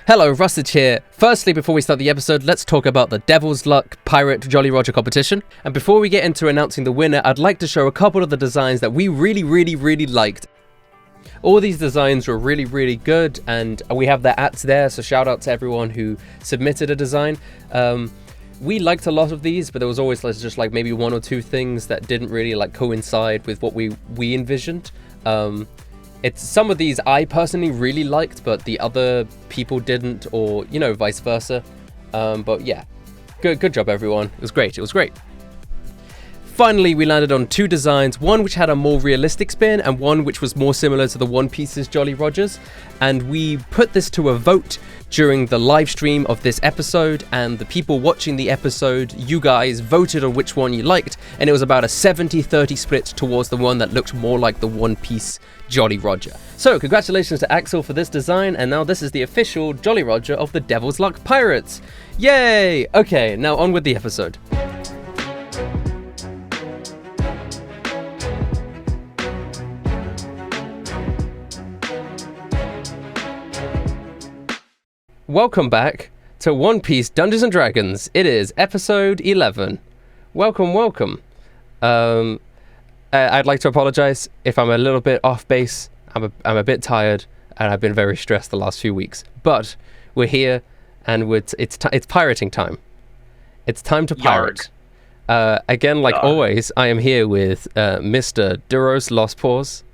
Hello, Rustage here. Firstly, before we start the episode, let's talk about the Devil's Luck Pirate Jolly Roger competition. And before we get into announcing the winner, I'd like to show a couple of the designs that we really liked. All these designs were really good, and we have their ats there, so shout out to everyone who submitted a design. We liked a lot of these, but there was always just like maybe one or two things that didn't really like coincide with what we envisioned. Some of these I personally really liked, but the other people didn't, or vice versa. But yeah, good job everyone. It was great. Finally, we landed on two designs, one which had a more realistic spin and one which was more similar to the One Piece's Jolly Rogers. And we put this to a vote during the live stream of this episode, and the people watching the episode, you guys voted on which one you liked, and it was about a 70-30 split towards the one that looked more like the One Piece Jolly Roger. So congratulations to Axel for this design, and now this is the official Jolly Roger of the Devil's Luck Pirates. Yay! Okay, now on with the episode. Welcome back to One Piece Dungeons & Dragons. It is episode 11. Welcome. I'd like to apologize if I'm a little bit off base. I'm a bit tired, and I've been very stressed the last few weeks. But we're here, and it's pirating time. It's time to pirate. Again, like always, I am here with Mr. Duros Lost Paws.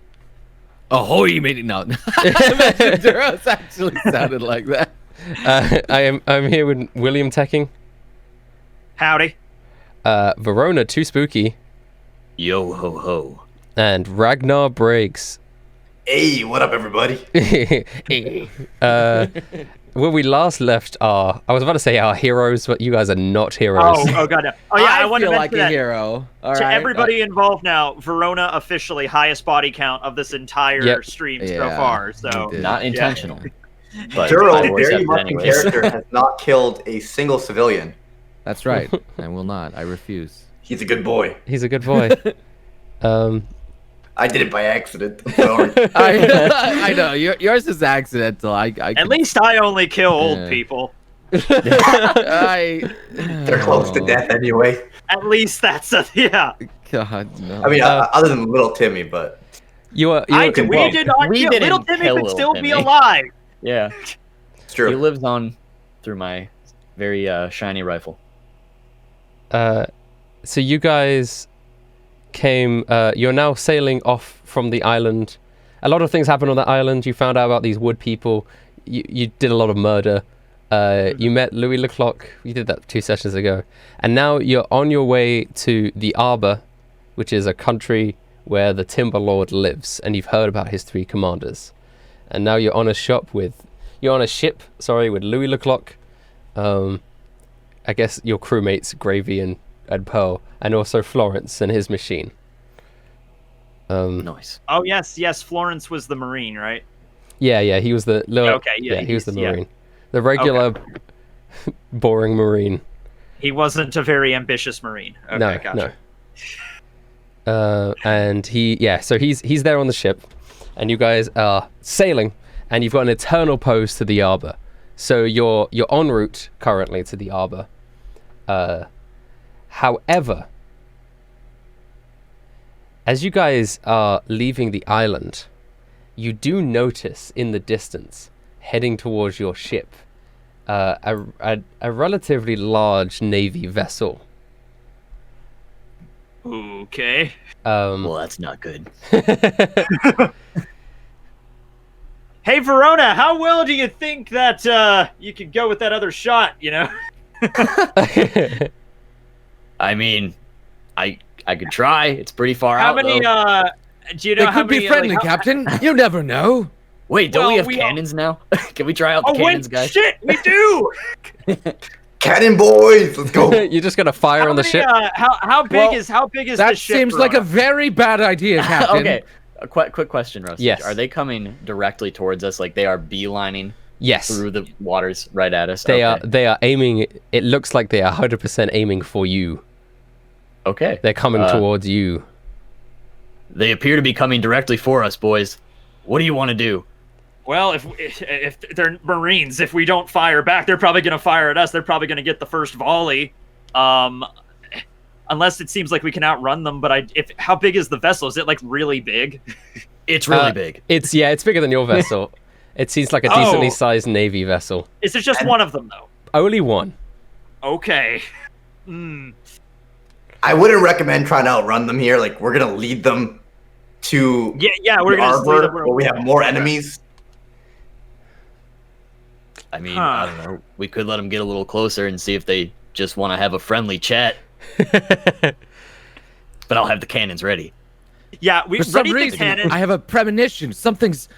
Ahoy, mate! No, Mr. Duros actually sounded like that. I'm here with William Tekking. Howdy. Verona 2Spooky. Yo ho ho. And Ragnar Briggs. Hey, what up, everybody? Hey. Where we last left I was about to say our heroes, but you guys are not heroes. Oh god, no. Oh yeah, I want to feel mention like a that. hero. All To right. everybody involved now, Verona officially highest body count of this entire stream so far. So Not intentional. But Duro, I will very accept it much in anyways. character, has not killed a single civilian. That's right. I will not. I refuse. He's a good boy. He's a good boy. I did it by accident. I'm sorry. I know. Yours is accidental. at least I only kill old people. They're close to death anyway. At least that's God no. I mean, other than little Timmy, but we did not kill. Little Timmy would still be alive. Yeah. it's true. He lives on through my very shiny rifle. So you guys came. You're now sailing off from the island. A lot of things happened on that island. You found out about these wood people. You did a lot of murder. You met Louis Lecloc. You did that 2 sessions ago. And now you're on your way to the Arbor, which is a country where the Timber Lord lives. And you've heard about his 3 commanders. And now you're on a ship with Louis Lecloc. I guess your crewmates Gravy and Pearl, and also Florence and his machine. Nice. Oh yes, Florence was the Marine, right? Yeah, he was the he was the Marine. The regular boring Marine. He wasn't a very ambitious Marine. Okay, gotcha. No. And so he's there on the ship, and you guys are sailing, and you've got an eternal pose to the Arbor. So you're en route currently to the Arbor. However, as you guys are leaving the island, you do notice in the distance, heading towards your ship, a relatively large Navy vessel. Okay. Well, that's not good. Hey Verona, how well do you think that you could go with that other shot? I mean, I could try. It's pretty far How out. many? Though. Do you know They how could many? be friendly, Captain. You never know. Wait, don't Well, we have we cannons now? Can we try out the cannons, guys? Shit, we do. Cannon boys, let's go. You're just gonna fire on the ship. How big is That this ship? seems like a Verona? very bad idea, Captain. Okay, a quick question, Rusty. Yes. Are they coming directly towards us, like they are beelining Yes, through the waters right at us? they are aiming. It looks like they are 100% aiming for you. Okay. They're coming towards you. They appear to be coming directly for us, boys. What do you want to do? Well, if they're Marines, if we don't fire back, they're probably going to fire at us. They're probably going to get the first volley. Unless it seems like we can outrun them. But how big is the vessel? Is it like really big? It's really big. It's bigger than your vessel. It seems like a decently sized Navy vessel. Is it just one of them though? Only one. Okay. I wouldn't recommend trying to outrun them here. Like, we're gonna lead them to we're gonna just lead them where we have more enemies. I mean, I don't know. We could let them get a little closer and see if they just want to have a friendly chat. But I'll have the cannons ready. Yeah, we For some ready the reason, cannons. I have a premonition. Something's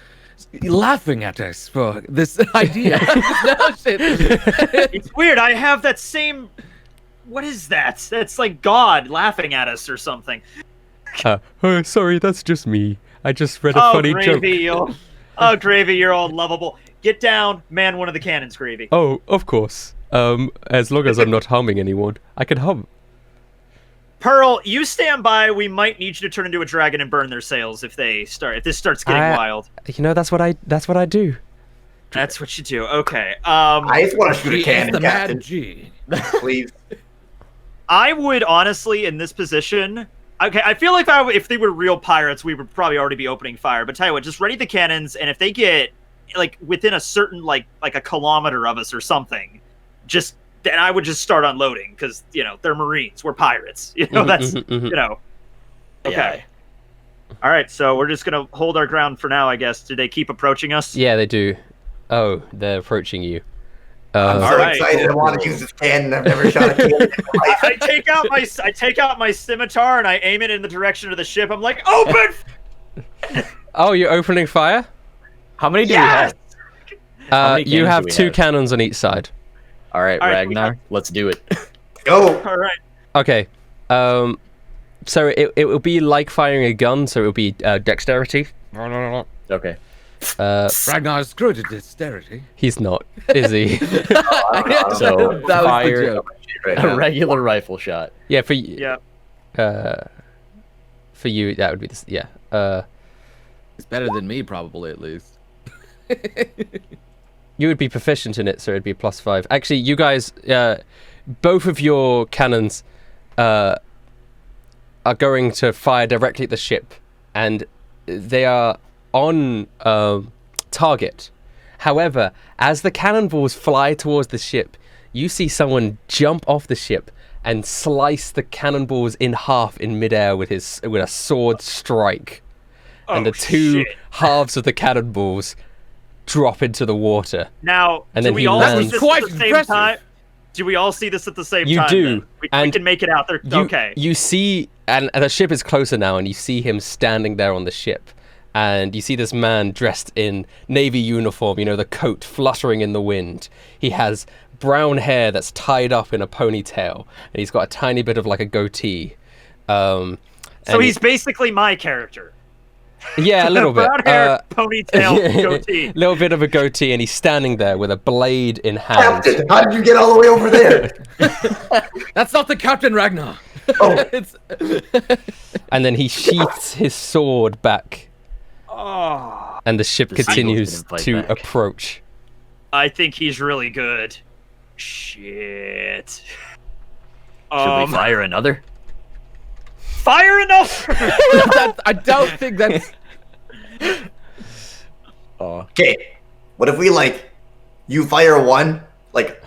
laughing at us for this idea. No, shit. It's weird. I have that same. What is that? That's like God laughing at us or something. Oh, sorry, that's just me. I just read a funny Gravy, joke. Gravy, you're all lovable. Get down, man. One of the cannons, Gravy. Oh, of course. As long as I'm not harming anyone, I can hum. Pearl, you stand by. We might need you to turn into a dragon and burn their sails if this starts getting wild. You know, that's what I do. That's what you do. Okay. I just want to shoot a He is cannon, the Captain. mad G. Please. I would honestly, in this position, okay, I feel like if they were real pirates, we would probably already be opening fire. But tell you what, just ready the cannons, and if they get like within a certain like a kilometer of us or something, then I would just start unloading because they're Marines, we're pirates. That's Okay. Yeah. All right, so we're just gonna hold our ground for now, I guess. Do they keep approaching us? Yeah, they do. Oh, they're approaching you. I'm so Alright. excited. I want to use this cannon. I've never shot a cannon in my life. I take out my scimitar and I aim it in the direction of the ship. I'm like, open! Oh, you're opening fire? How many do we have? How many You cannons have do we 2 have? cannons on each side. All right, All right, Ragnar, let's do it. Go. All right. Okay. So it will be like firing a gun. So it will be dexterity. Okay. Ragnar's screwed at dexterity. He's not, is he? So That was the fire joke. Right a now. regular rifle shot. Yeah, for Yeah. for you that would be this. Yeah. It's better than me, probably, at least. You would be proficient in it, so it'd be +5. Actually, you guys, both of your cannons are going to fire directly at the ship, and they are on target. However, as the cannonballs fly towards the ship, you see someone jump off the ship and slice the cannonballs in half in midair with a sword strike. And the two halves of the cannonballs drop into the water. Now, And do then we he all lands. see this Quite at the same impressive. time? Do we all see this at the same You time? do, then? We and can make it out. Okay. You see, and the ship is closer now, and you see him standing there on the ship. And you see this man dressed in navy uniform, the coat fluttering in the wind. He has brown hair that's tied up in a ponytail, and he's got a tiny bit of like a goatee. So and he's basically my character. yeah, a little bit. Brown hair, ponytail, goatee. A little bit of a goatee, and he's standing there with a blade in hand. Captain, how did you get all the way over there? That's not the Captain Ragnar. Oh, It's And then he sheaths his sword back, Oh, and the ship The seagulls continues didn't fight to back. approach. I think he's really good. Shit. Should we fire another? Fire enough! I don't think that's. okay. What if we you fire one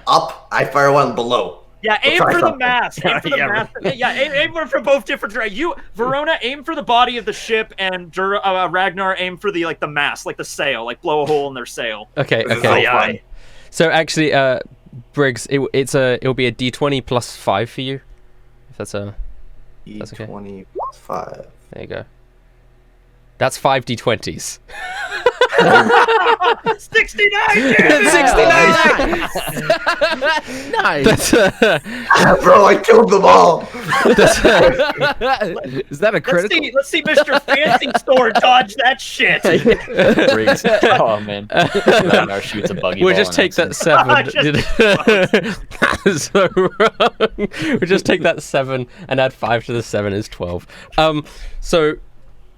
up, I fire one below. Yeah, We'll aim try for the something. mast. Aim for the mast. Yeah, aim for both different directions. You, Verona, aim for the body of the ship, and Ragnar, aim for the mast, the sail, blow a hole in their sail. Okay, This is okay. so fun. So actually, Briggs, it'll be a d20 +5 for you. If that's a That's okay. E20 plus 5. there you go. That's 5 d20s. 69! 69! Nice. Bro, I killed them all. Is that a critical? Let's see Mr. Fancy Store dodge that shit. Briggs. Oh man. Ragnar shoots a buggy We'll ball just on take that accident. 7. That's so wrong. We'll just take that 7 and add 5 to the 7 is 12. So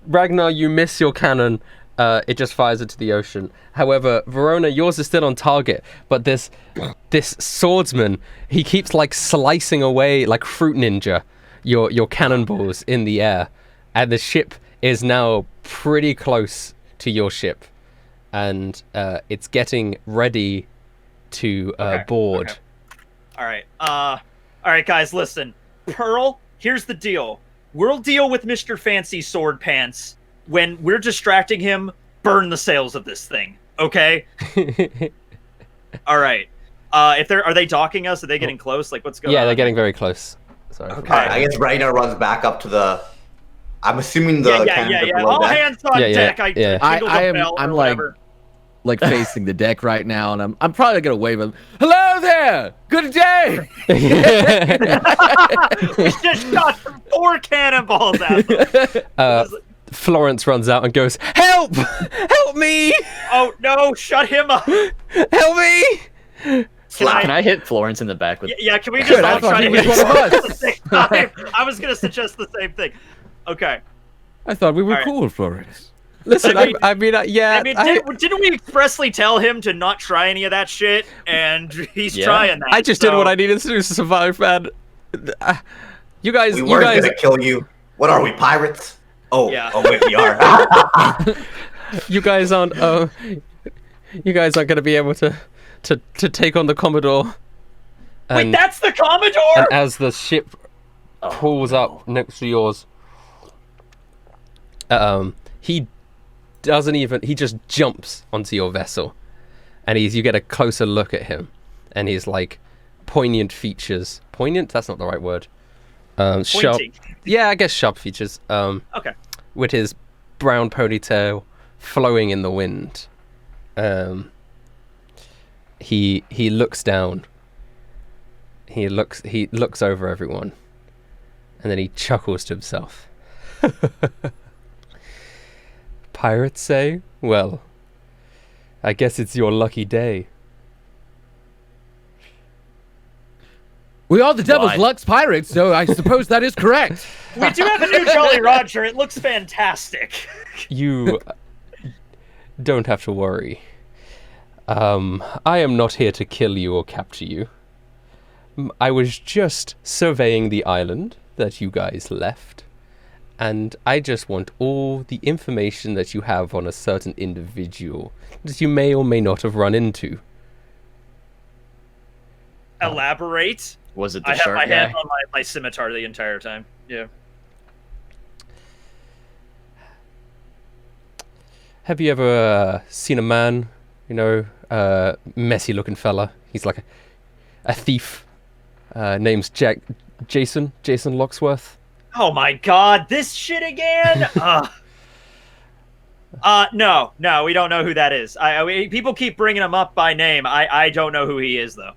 Ragnar, you miss your cannon. it just fires into the ocean. However, Verona, yours is still on target, but this swordsman, he keeps like slicing away like Fruit Ninja your cannonballs in the air, and the ship is now pretty close to your ship, and it's getting ready to board. Okay. All right, guys, listen. Pearl, here's the deal. We'll deal with Mr. Fancy Sword Pants when we're distracting him. Burn the sails of this thing, okay? All right. Are they docking us? Are they getting close? Like, what's going on? Yeah, they're getting very close. Sorry. Okay. I guess Rainer runs back up to the. I'm assuming the. Yeah. All hands on deck. I I'm like facing the deck right now, and I'm probably gonna wave him. Hello there. Good day. We just shot 4 cannonballs at them. Florence runs out and goes, "Help! Help me! Oh no! Shut him up! Help me!" Can I hit Florence in the back with? Yeah. Can we just all try to hit one of us. at the same time? I was gonna suggest the same thing. Okay. I thought we were All right. cool, Florence. Listen, I mean, yeah. Didn't we expressly tell him to not try any of that shit? And he's trying that. I just did what I needed to do to survive, man. You guys, We weren't gonna kill you. What are we, pirates? Oh, Yeah. oh wait, we are. you guys aren't. You guys aren't gonna be able to take on the Commodore. Wait, And, that's the Commodore? and as the ship pulls up next to yours, he doesn't even. He just jumps onto your vessel, and you get a closer look at him, and he's like poignant features. Poignant? That's not the right word. Sharp. Pointing. Yeah, I guess sharp features. Okay. With his brown ponytail flowing in the wind. He looks down. He looks over everyone, and then he chuckles to himself. Pirates say, "Well, I guess it's your lucky day." We are the Devil's Why? Luck's pirates, so I suppose that is correct. We do have a new Jolly Roger. It looks fantastic. You don't have to worry. I am not here to kill you or capture you. I was just surveying the island that you guys left, and I just want all the information that you have on a certain individual that you may or may not have run into. Elaborate. Was it the I have shark my guy? hand on my scimitar the entire time. Yeah. Have you ever seen a man, messy looking fella? He's like a thief. Name's Jason Locksworth. Oh my god, this shit again? No, we don't know who that is. People keep bringing him up by name. I don't know who he is, though.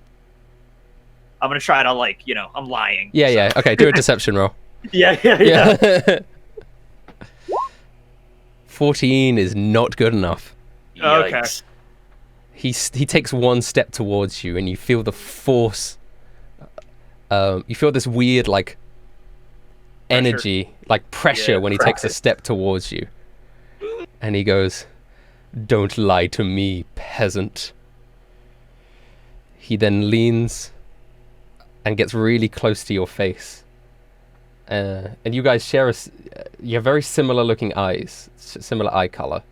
I'm gonna try to, I'm lying. Yeah. Okay, do a deception roll. Yeah. 14 is not good enough. Okay. Yikes. He takes one step towards you, and you feel the force. You feel this weird, energy, pressure when he takes a step towards you. And he goes, "Don't lie to me, peasant." He then leans and gets really close to your face. And you guys share you have very similar looking eyes, similar eye color.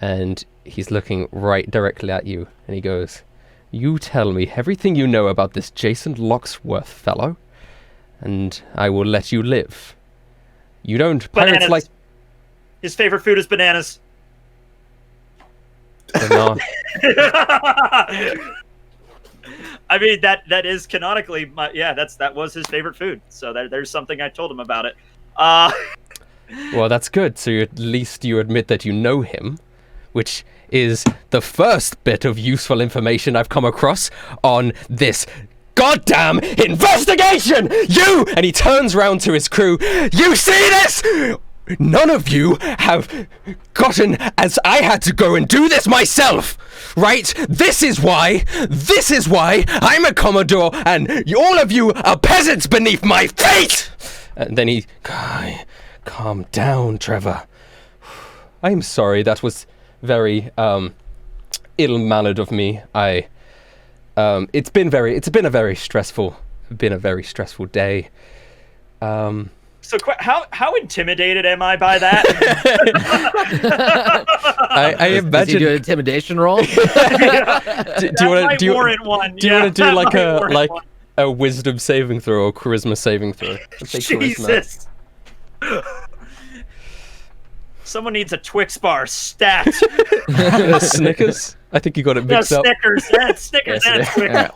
And he's looking right directly at you, and he goes, "You tell me everything you know about this Jason Locksworth fellow, and I will let you live. You don't pirates Bananas. His favorite food is bananas. banana." I mean, that is canonically, that was his favorite food. So there's something I told him about it. Well, that's good. So at least you admit that you know him, which is the first bit of useful information I've come across on this goddamn investigation! You! And he turns round to his crew. "You see this? None of you have gotten as I had to go and do this myself, right? This is why I'm a Commodore and all of you are peasants beneath my feet!" And then he, "Calm down, Trevor. am sorry. That was very ill-mannered of me. It's been a very stressful day. So how intimidated am I by that? I imagine. Does he do an intimidation roll? Do you want to do like a wisdom saving throw or charisma saving throw? Let's say Jesus. Someone needs a Twix bar stat. Snickers? I think you got it No, mixed up. Snickers. That's Snickers and Twix.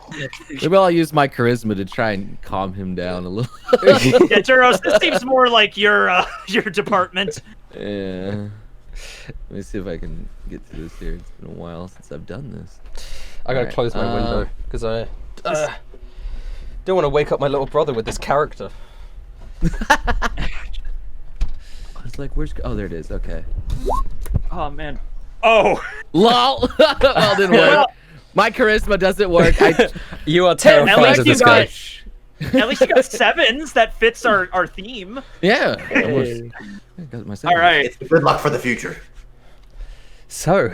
Maybe I'll use my charisma to try and calm him down a little. Yeah, Duros, this seems more like your department. Yeah. Let me see if I can get to this here. It's been a while since I've done this. I gotta close my window because I don't want to wake up my little brother with this character. I was like, where's... Oh, there it is. Okay. Oh, man. Oh. LOL! Well, didn't work. My charisma doesn't work. You are terrified of this guy. At least you got sevens. That fits our theme. Yeah. I got my All right. It's good luck for the future. So,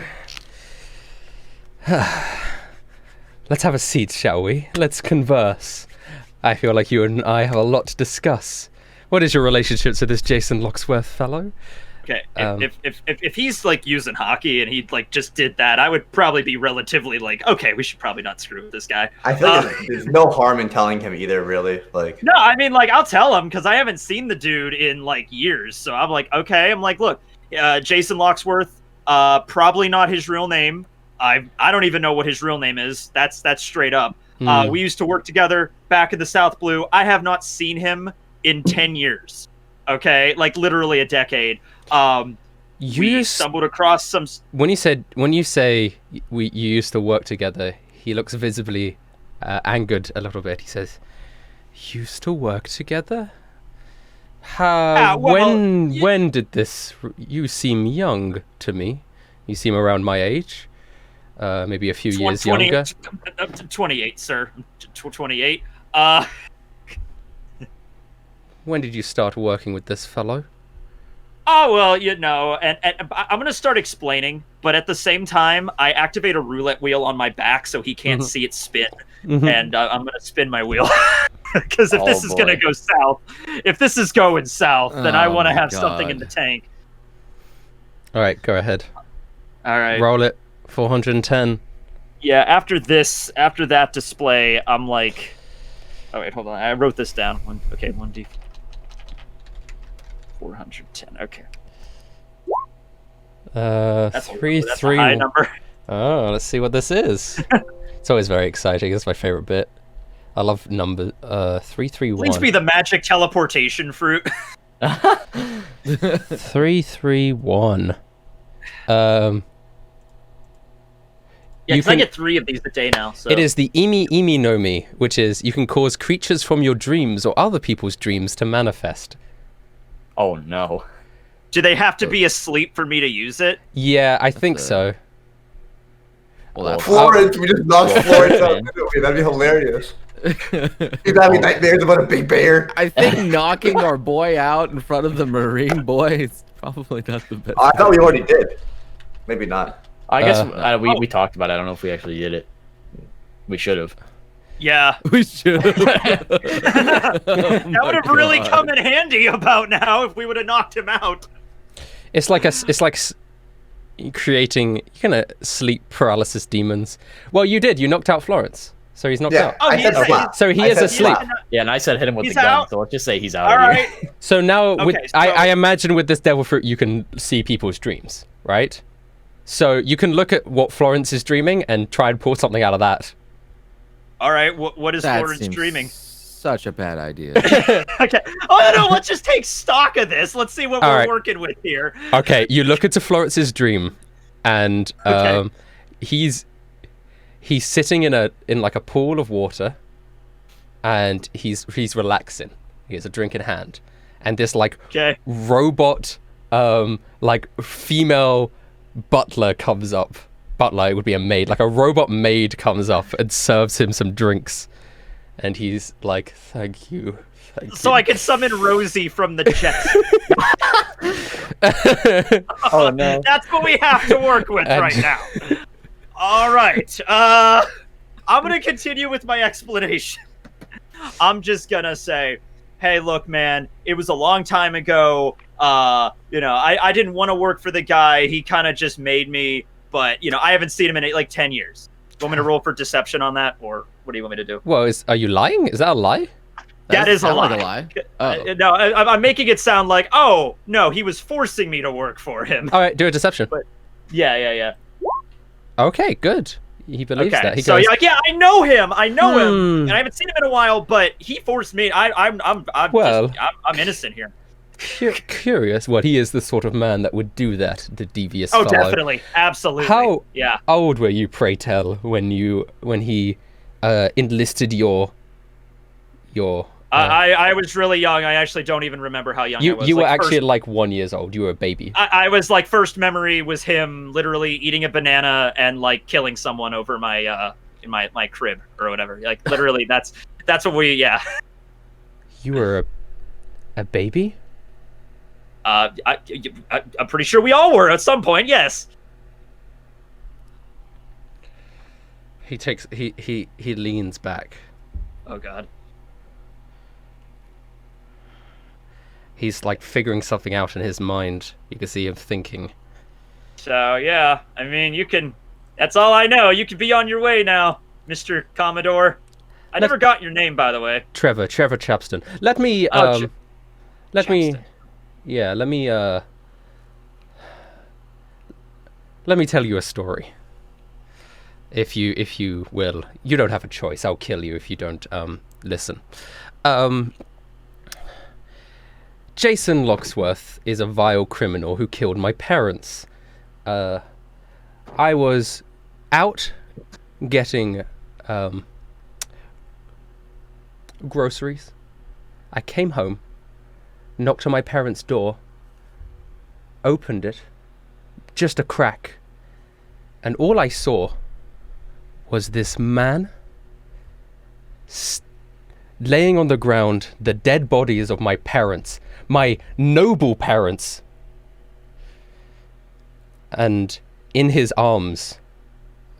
let's have a seat, shall we? Let's converse. I feel like you and I have a lot to discuss. What is your relationship to this Jason Locksworth fellow? Okay, if he's like using hockey and he like just did that, I would probably be relatively like, okay, we should probably not screw with this guy. I feel like there's no harm in telling him either, really. Like, No, I mean, like, I'll tell him because I haven't seen the dude in like years. So I'm like, okay. I'm like, look, Jason Locksworth, probably not his real name. I don't even know what his real name is. That's straight up. We used to work together back in the South Blue. I have not seen him in 10 years. Okay, like literally a decade. We stumbled across some. When you say you used to work together, he looks visibly angered a little bit. He says, "Used to work together? How? When did this? You seem young to me. You seem around my age, maybe a few years younger." 28, sir. 28. When did you start working with this fellow? Oh, well, you know, and I'm going to start explaining, but at the same time, I activate a roulette wheel on my back so he can't see it spin, and I'm going to spin my wheel. Because if this is going to go south, if this is going south, then I want to have something in the tank. All right, go ahead. All right. Roll it. 410. Yeah, after that display, I'm like... Oh, wait, hold on. I wrote this down. 1D. 410. Okay. That's 3 that's 3. a high number. Oh, let's see what this is. It's always very exciting. It's my favorite bit. I love number 331. Please be the magic teleportation fruit. 331. Yeah, because I get 3 of these a day now. So. It is the Imi Imi no Mi, which is you can cause creatures from your dreams or other people's dreams to manifest. Oh no. Do they have to be asleep for me to use it? Yeah, I think so. Well, that's Florence, we just knocked Florence out. That'd be hilarious. He's having nightmares about a big bear. I think knocking our boy out in front of the Marine boy is probably not the best. I thought we already did. Maybe not. I guess we talked about it. I don't know if we actually did it. We should have. Yeah. We should. That would have really come in handy about now if we would have knocked him out. It's like creating sleep paralysis demons. Well, you did. You knocked out Florence, so he's knocked out. Oh, I said flat. So he is asleep. Yeah, and I said hit him with He's the gun, out. so let's just say he's out. All here. right. So now, I so- imagine with this devil fruit, you can see people's dreams, right? So you can look at what Florence is dreaming and try and pull something out of that. All right. What is That Florence seems dreaming? Such a bad idea. Okay. Oh no! Let's just take stock of this. Let's see what All we're right. working with here. Okay, you look into Florence's dream, and Okay. he's sitting in a pool of water, and he's relaxing. He has a drink in hand, and this Okay. robot female butler comes up. Butler would be a maid, like a robot maid comes up and serves him some drinks, And he's like, thank you. So I can summon Rosie from the chest. Oh no. That's what we have to work with right now. All right. I'm going to continue with my explanation. I'm just going to say, hey, look, man, it was a long time ago. I didn't want to work for the guy. He kind of just made me. But, I haven't seen him in like 10 years. Want me to roll for deception on that? Or what do you want me to do? Well, are you lying? Is that a lie? That is a lie. Like a lie. Oh. No, I'm making it sound like, oh, no, he was forcing me to work for him. All right, do a deception. But, yeah. Okay, good. He believes that. He So goes, you're like, yeah, I know him, and I haven't seen him in a while, but he forced me. I'm innocent here. Curious. Well, he is the sort of man that would do that. The devious Oh, fellow. definitely, absolutely. How Yeah. old were you, pray tell, when he enlisted your? I was really young. I actually don't even remember how young I was. You were Like, actually first, like 1 year old. You were a baby. I was like, first memory was him literally eating a banana and like killing someone over my in my crib or whatever. Like literally, that's what we. Yeah. You were a baby? I'm pretty sure we all were at some point. Yes. He leans back. Oh God. He's like figuring something out in his mind. You can see him thinking. So yeah, I mean, you can. That's all I know. You can be on your way now, Mr. Commodore. I never got your name, by the way. Trevor Chapston. Let me tell you a story. If you will. You don't have a choice. I'll kill you if you don't listen. Jason Locksworth is a vile criminal who killed my parents. I was out getting groceries. I came home, knocked on my parents' door, opened it, just a crack, and all I saw was this man laying on the ground, the dead bodies of my parents, my noble parents, and in his arms,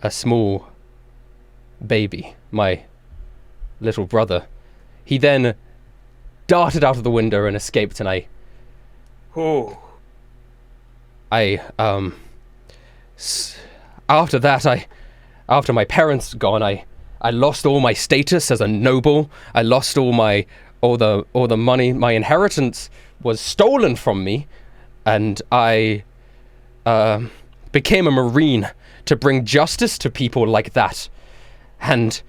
a small baby, my little brother. He then darted out of the window and escaped, and after my parents gone, I lost all my status as a noble. I lost all the money. My inheritance was stolen from me, and I became a Marine to bring justice to people like that. And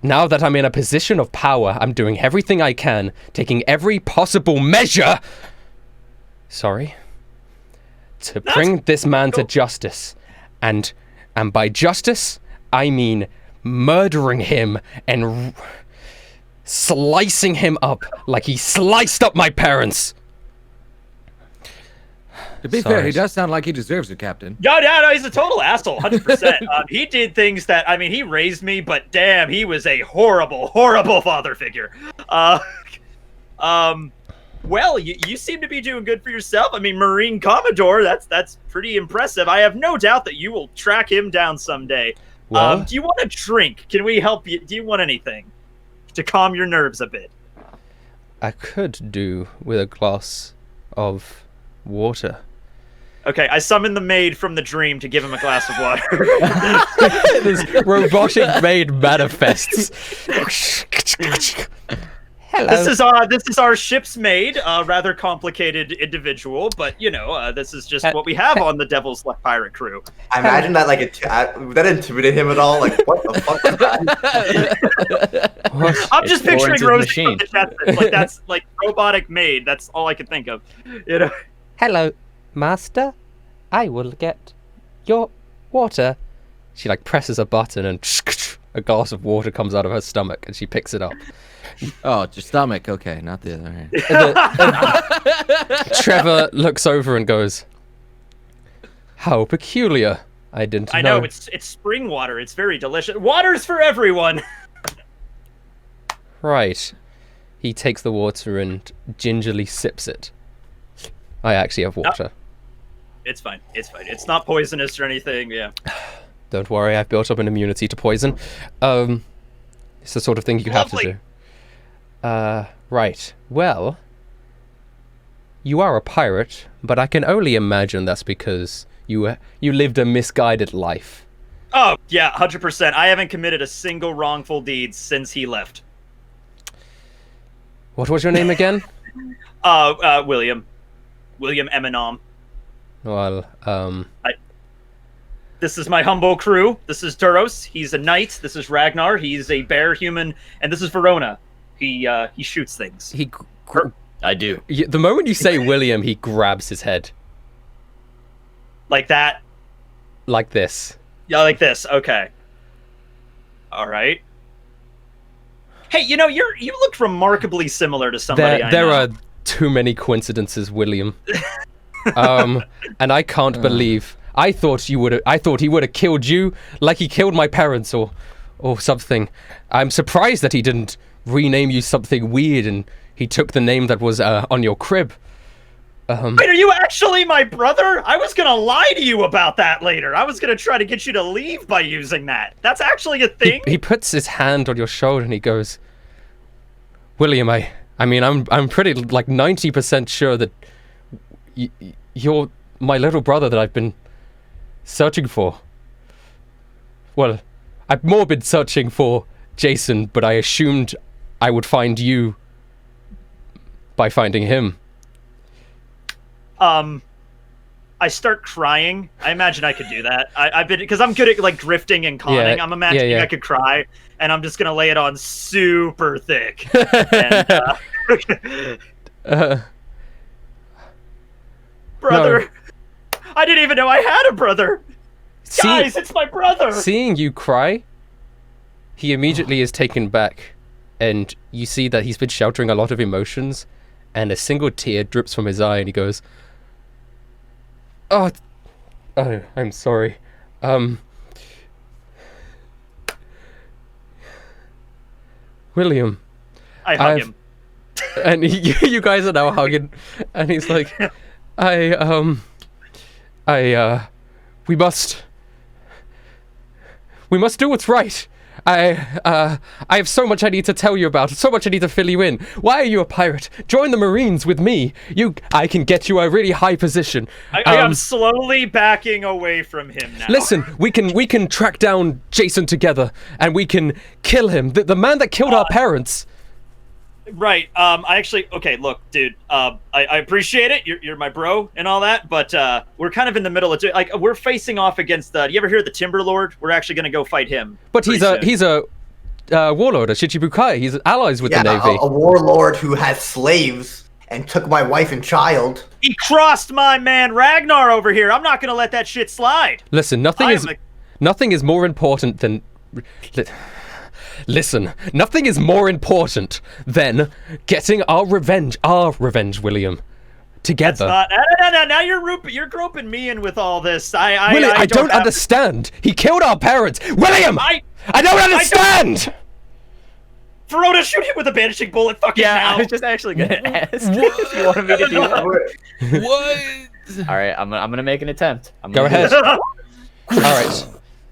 now that I'm in a position of power, I'm doing everything I can, taking every possible measure, to bring this man to justice. And by justice, I mean murdering him and slicing him up like he sliced up my parents. To be fair, he does sound like he deserves it, Captain. No, he's a total asshole, 100%. He did things that, I mean, he raised me, but damn, he was a horrible, horrible father figure. Well, you seem to be doing good for yourself. I mean, Marine Commodore, that's pretty impressive. I have no doubt that you will track him down someday. Well, do you want a drink? Can we help you? Do you want anything to calm your nerves a bit? I could do with a glass of water. Okay, I summon the maid from the dream to give him a glass of water. This robotic maid manifests. Hello. This is our ship's maid, rather complicated individual, but this is just what we have on the Devil's Luck pirate crew. I imagine that would that intimidate him at all? Like, what the fuck is that? I'm just picturing Lawrence's Rosie machine. from the Jetsons. Like that's like robotic maid. That's all I can think of. Hello, master. I will get your water. She like presses a button and a glass of water comes out of her stomach and she picks it up. Oh, it's your stomach. Okay, not the other hand. Trevor looks over and goes, "How peculiar. I didn't know." I know, it's spring water. It's very delicious. Water's for everyone. Right. He takes the water and gingerly sips it. I actually have water. It's fine. It's fine. It's not poisonous or anything. Yeah. Don't worry, I've built up an immunity to poison. It's the sort of thing you have to Lovely. do. Right. Well, you are a pirate, but I can only imagine that's because you lived a misguided life. Oh, yeah, 100%. I haven't committed a single wrongful deed since he left. What was your name again? William. William Eminom. Well, This is my humble crew. This is Duros. He's a knight. This is Ragnar. He's a bear human. And this is Verona. He shoots things. I do. The moment you say William, he grabs his head. Like that? Like this. Yeah, like this. Okay. All right. Hey, you look remarkably similar to somebody I There know. are too many coincidences, William. And I can't believe. I thought he would have killed you like he killed my parents or something. I'm surprised that he didn't rename you something weird and he took the name that was on your crib. Wait, are you actually my brother? I was gonna lie to you about that later. I was gonna try to get you to leave by using that. That's actually a thing. He puts his hand on your shoulder and he goes, William, I'm pretty like 90% sure that you're my little brother that I've been searching for. Well, I've more been searching for Jason, but I assumed I would find you by finding him. I start crying. I imagine I could do that. I've been, because I'm good at like drifting and conning. Yeah, I'm imagining yeah. I could cry, and I'm just gonna lay it on super thick. And, brother, No. I didn't even know I had a brother. Guys, it's my brother. Seeing you cry, he immediately is taken back, and you see that he's been sheltering a lot of emotions, and a single tear drips from his eye, and he goes, Oh, I'm sorry. William. I hug him. And you guys are now hugging, and he's like, we must do what's right. I have so much I need to tell you about, so much I need to fill you in. Why are you a pirate? Join the Marines with me. I can get you a really high position. I'm slowly backing away from him now. Listen, we can track down Jason together, and we can kill him. The man that killed our parents. Right. I actually. Okay. Look, dude. I appreciate it. You're my bro and all that, but we're kind of in the middle of like we're facing off against the. You ever hear of the Timberlord? We're actually gonna go fight him. But he's a warlord, a Shichibukai. He's allies with the Navy. A warlord who has slaves and took my wife and child. He crossed my man Ragnar over here. I'm not gonna let that shit slide. Listen, nothing is more important than. Listen, nothing is more important than getting our revenge, William, together. No. Now you're groping me in with all this. William, I don't understand. He killed our parents. William, I don't understand. Verona, shoot him with a banishing bullet. Fucking now. I was just actually gonna ask if you wanted me to do that. What? All right, I'm gonna make an attempt. Go ahead. All right.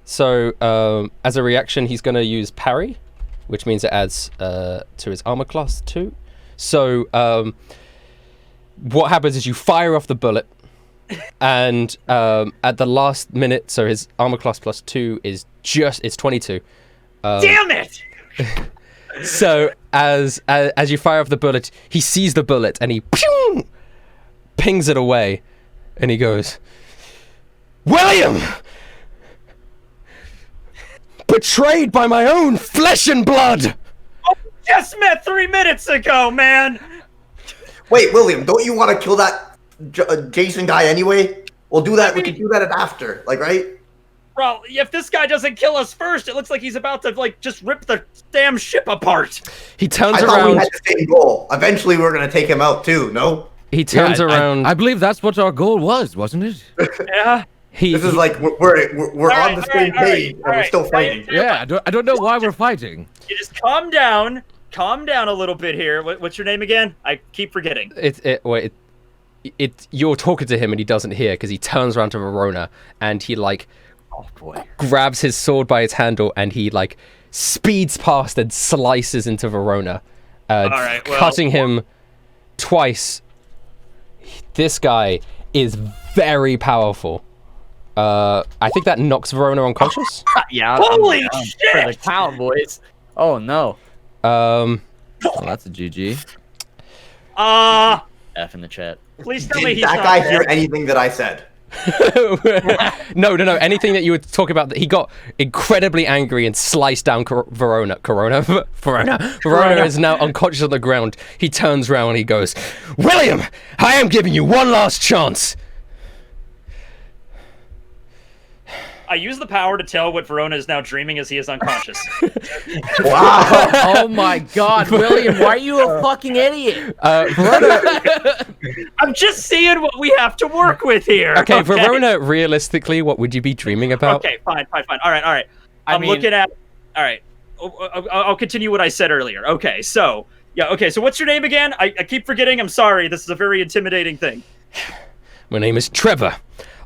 So, as a reaction, he's going to use parry, which means it adds to his armor class 2. So, what happens is you fire off the bullet, and at the last minute, so his armor class plus 2 is it's 22. Damn it! So, as you fire off the bullet, he sees the bullet, and he pings it away, and he goes, William! Betrayed by my own flesh and blood! Oh, just met 3 minutes ago, man! Wait, William, don't you want to kill that Jason guy anyway? We'll do that. We can do that after, like, right? Bro, if this guy doesn't kill us first, it looks like he's about to, like, just rip the damn ship apart. He turns I thought around. we had the same goal. Eventually, we're going to take him out, too, no? He turns around. I believe that's what our goal was, wasn't it? Yeah. This is like we're on the same page and we're still fighting. Yeah, I don't know why we're fighting. You just calm down. calm down a little bit here. What's your name again? I keep forgetting. You're talking to him and he doesn't hear because he turns around to Verona and he like Oh boy. grabs his sword by its handle and he like speeds past and slices into Verona, right, well, cutting him twice. This guy is very powerful. I think that knocks Verona unconscious. Yeah. Holy I'm shit! For the count, boys. Oh no. Oh, that's a GG. F in the chat. Please tell me Did he's that not guy dead. hear anything that I said? No. Anything that you were talking about, that he got incredibly angry and sliced down Verona. Verona is now unconscious on the ground. He turns around and he goes, "William, I am giving you one last chance." I use the power to tell what Verona is now dreaming as he is unconscious. Wow. Oh my God, William, why are you a fucking idiot? Verona. I'm just seeing what we have to work with here. Okay, Verona, realistically, what would you be dreaming about? Okay, fine. All right. I'm looking at. All right, I'll continue what I said earlier. Okay, so so what's your name again? I keep forgetting. I'm sorry. This is a very intimidating thing. My name is Trevor,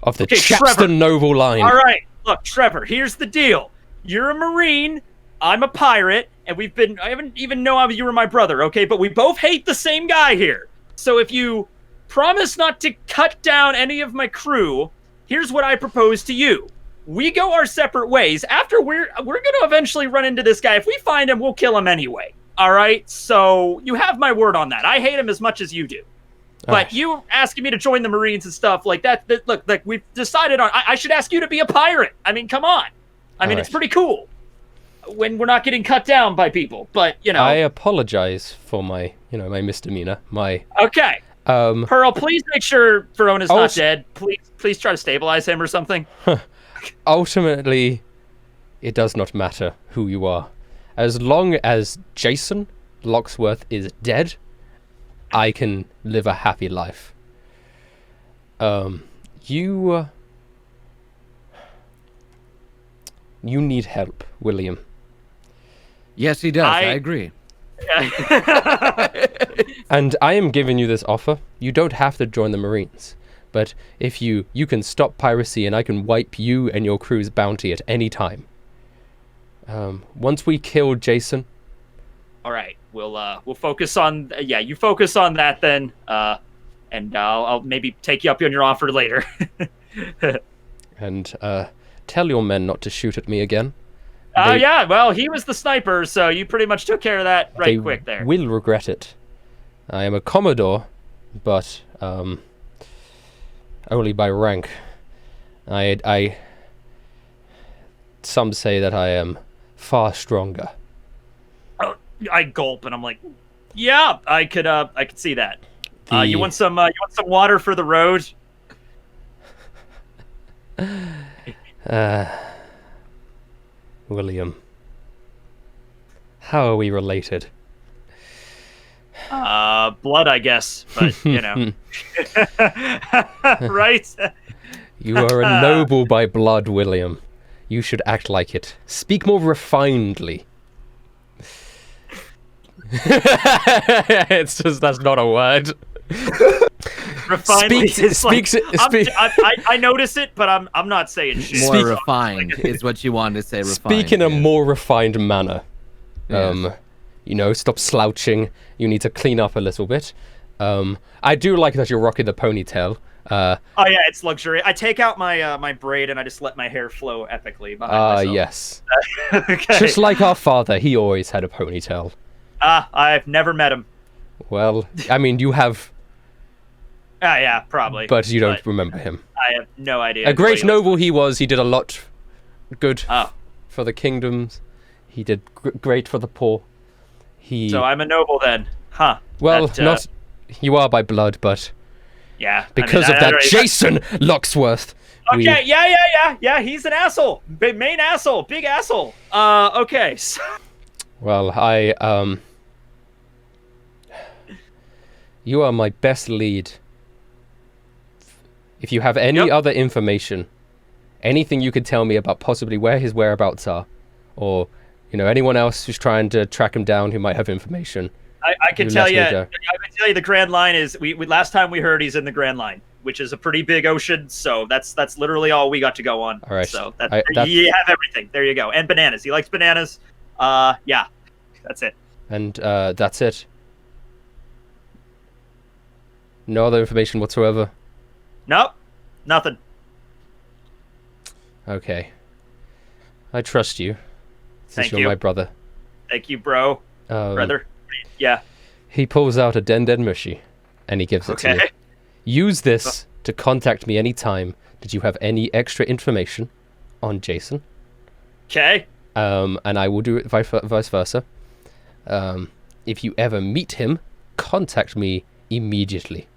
of the Okay, Chapston Trevor. Noble line. All right, look, Trevor. Here's the deal. You're a Marine. I'm a pirate, and I haven't even known you were my brother. Okay, but we both hate the same guy here. So if you promise not to cut down any of my crew, here's what I propose to you. We go our separate ways. After we're going to eventually run into this guy. If we find him, we'll kill him anyway. All right? So you have my word on that. I hate him as much as you do. But you asking me to join the Marines and stuff like that, look, we've decided on, I should ask you to be a pirate. I mean, come on. I mean, it's pretty cool when we're not getting cut down by people, but, I apologize for my misdemeanor. Okay. Pearl, please make sure Verona's not Also- dead. Please try to stabilize him or something. Ultimately, it does not matter who you are. As long as Jason Locksworth is dead, I can live a happy life. You need help, William. Yes, he does. I agree. And I am giving you this offer. You don't have to join the Marines. But if you can stop piracy and I can wipe you and your crew's bounty at any time. Once we kill Jason. All right, we'll focus on you focus on that then, and I'll maybe take you up on your offer later. And tell your men not to shoot at me again. Yeah, well, he was the sniper, so you pretty much took care of that quick there. They will regret it. I am a Commodore, but only by rank. Some say that I am far stronger. I gulp and I'm like, yeah, I could see that. You want some water for the road? William, how are we related? Blood, I guess, but right? You are a noble by blood, William. You should act like it. Speak more refinedly. It's just, that's not a word. Refinedly. I notice it, but I'm not saying shit. More refined is what you wanted to say. Refined. Speak in a more refined manner. Yes. Stop slouching. You need to clean up a little bit. I do like that you're rocking the ponytail. Oh yeah, it's luxury. I take out my my braid and I just let my hair flow epically behind myself. Yes. Okay. Just like our father, he always had a ponytail. I've never met him. Well, I mean, you have, Yeah, probably. but you don't remember him. I have no idea. A great noble he was. He did a lot good Oh. for the kingdoms. He did great for the poor. So I'm a noble then, huh? Well, That, not you are by blood, but yeah. because of that Jason Locksworth. Okay, yeah. He's an asshole. Main asshole. Big asshole. Okay. So... Well, you are my best lead. If you have any other information, anything you could tell me about possibly where his whereabouts are, or anyone else who's trying to track him down who might have information. I can tell you. I can tell you the Grand Line is. We last time we heard he's in the Grand Line, which is a pretty big ocean. So that's literally all we got to go on. All right. So you have everything. There you go. And bananas. He likes bananas. Yeah, that's it. And that's it. No other information whatsoever. Nope. Nothing. Okay. I trust you. Since Thank you're you. my brother. Thank you, bro. Brother. Yeah. He pulls out a Den Mushi, and he gives it to you. Use this to contact me anytime that you have any extra information on Jason. Okay. And I will do it vice versa. If you ever meet him, contact me immediately.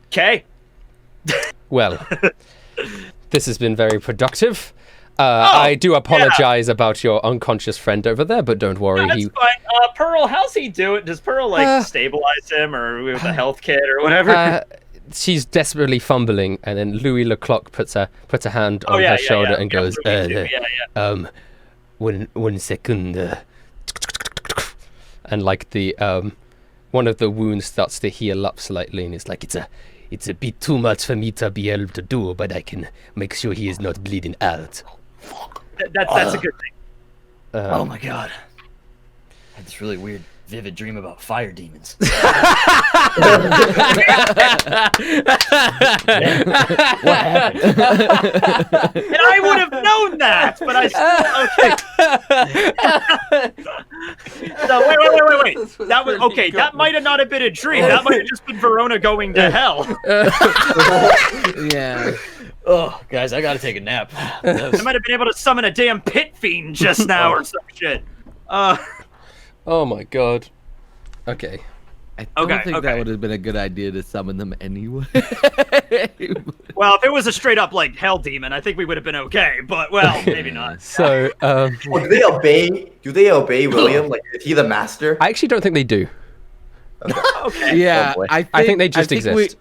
Okay. Well, this has been very productive. I do apologize about your unconscious friend over there, but don't worry. No, that's fine. Pearl, how's he doing? Does Pearl stabilize him, or with a health kit, or whatever? She's desperately fumbling, and then Louis Leclerc puts a hand on her shoulder and goes, one second. And like the one of the wounds starts to heal up slightly, and it's like it's a bit too much for me to be able to do, but I can make sure he is not bleeding out. That's a good thing. Oh my god. I had this really weird, vivid dream about fire demons. And I would have known that, but I still So wait. That was okay. That might have not have been a dream. That might have just been Verona going to hell. Yeah. Oh, guys, I gotta take a nap. I might have been able to summon a damn pit fiend just now or some shit. Oh my god. Okay. I don't think that would have been a good idea to summon them anyway. Well, if it was a straight up like hell demon, I think we would have been okay. But well, maybe not. So, do they obey? Do they obey William? Like, is he the master? I actually don't think they do. Okay. Yeah, Oh, I think they just exist.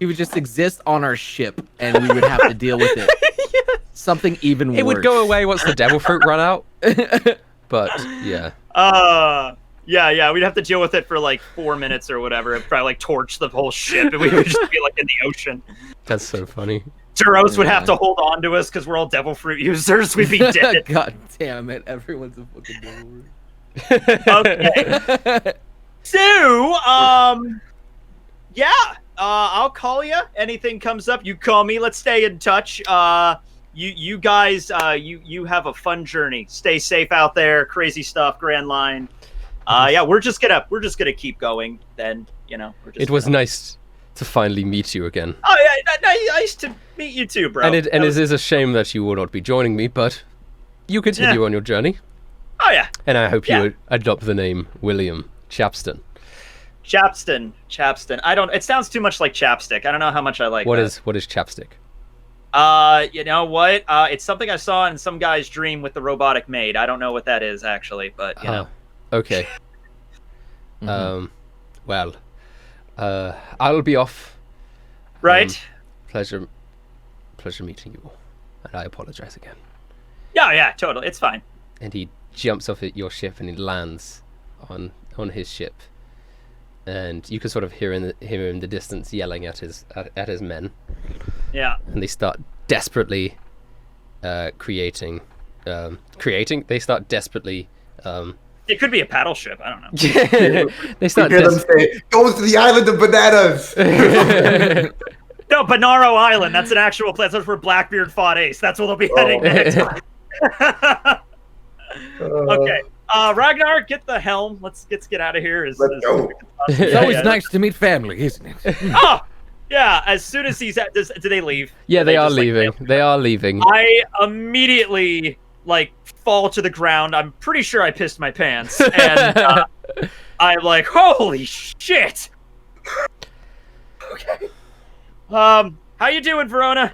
He would just exist on our ship, and we would have to deal with it. Yeah. Something even worse. It would go away once the devil fruit run out. But yeah. Yeah, we'd have to deal with it for like 4 minutes or whatever. It'd probably like torch the whole ship, and we would just be like in the ocean. That's so funny. Duros would have to hold on to us because we're all devil fruit users. We'd be dead. God damn it! Everyone's a fucking devil. Okay. So, yeah. I'll call you. Anything comes up, you call me. Let's stay in touch. You guys, you have a fun journey. Stay safe out there. Crazy stuff. Grand Line. Yeah, we're just gonna keep going. Then It was nice to finally meet you again. Oh yeah, nice to meet you too, bro. And it is a shame that you will not be joining me, but you continue on your journey. Oh yeah. And I hope you would adopt the name William Chapston. Chapston. It sounds too much like chapstick. I don't know how much I like What that. is chapstick? You know what? It's something I saw in some guy's dream with the robotic maid. I don't know what that is actually, but you know. Okay. Well, I'll be off. Right. Pleasure meeting you all, and I apologize again. Yeah, totally. It's fine. And he jumps off at your ship and he lands on his ship, and you can sort of hear him in the distance yelling at his men. Yeah. And they start desperately creating. They start desperately. It could be a paddle ship. I don't know. They start. You hear them say, "Goes to the island of bananas." No, Bonaro Island. That's an actual place. That's where Blackbeard fought Ace. That's where they'll be heading next. Okay. Ragnar, get the helm. Let's get out of here. Let's go. It's always nice to meet family, isn't it? Oh, yeah. As soon as he's at, do they leave? Yeah, they are just, leaving. They are leaving. I immediately fall to the ground. I'm pretty sure I pissed my pants, and I'm like, holy shit. Okay. How you doing, Verona?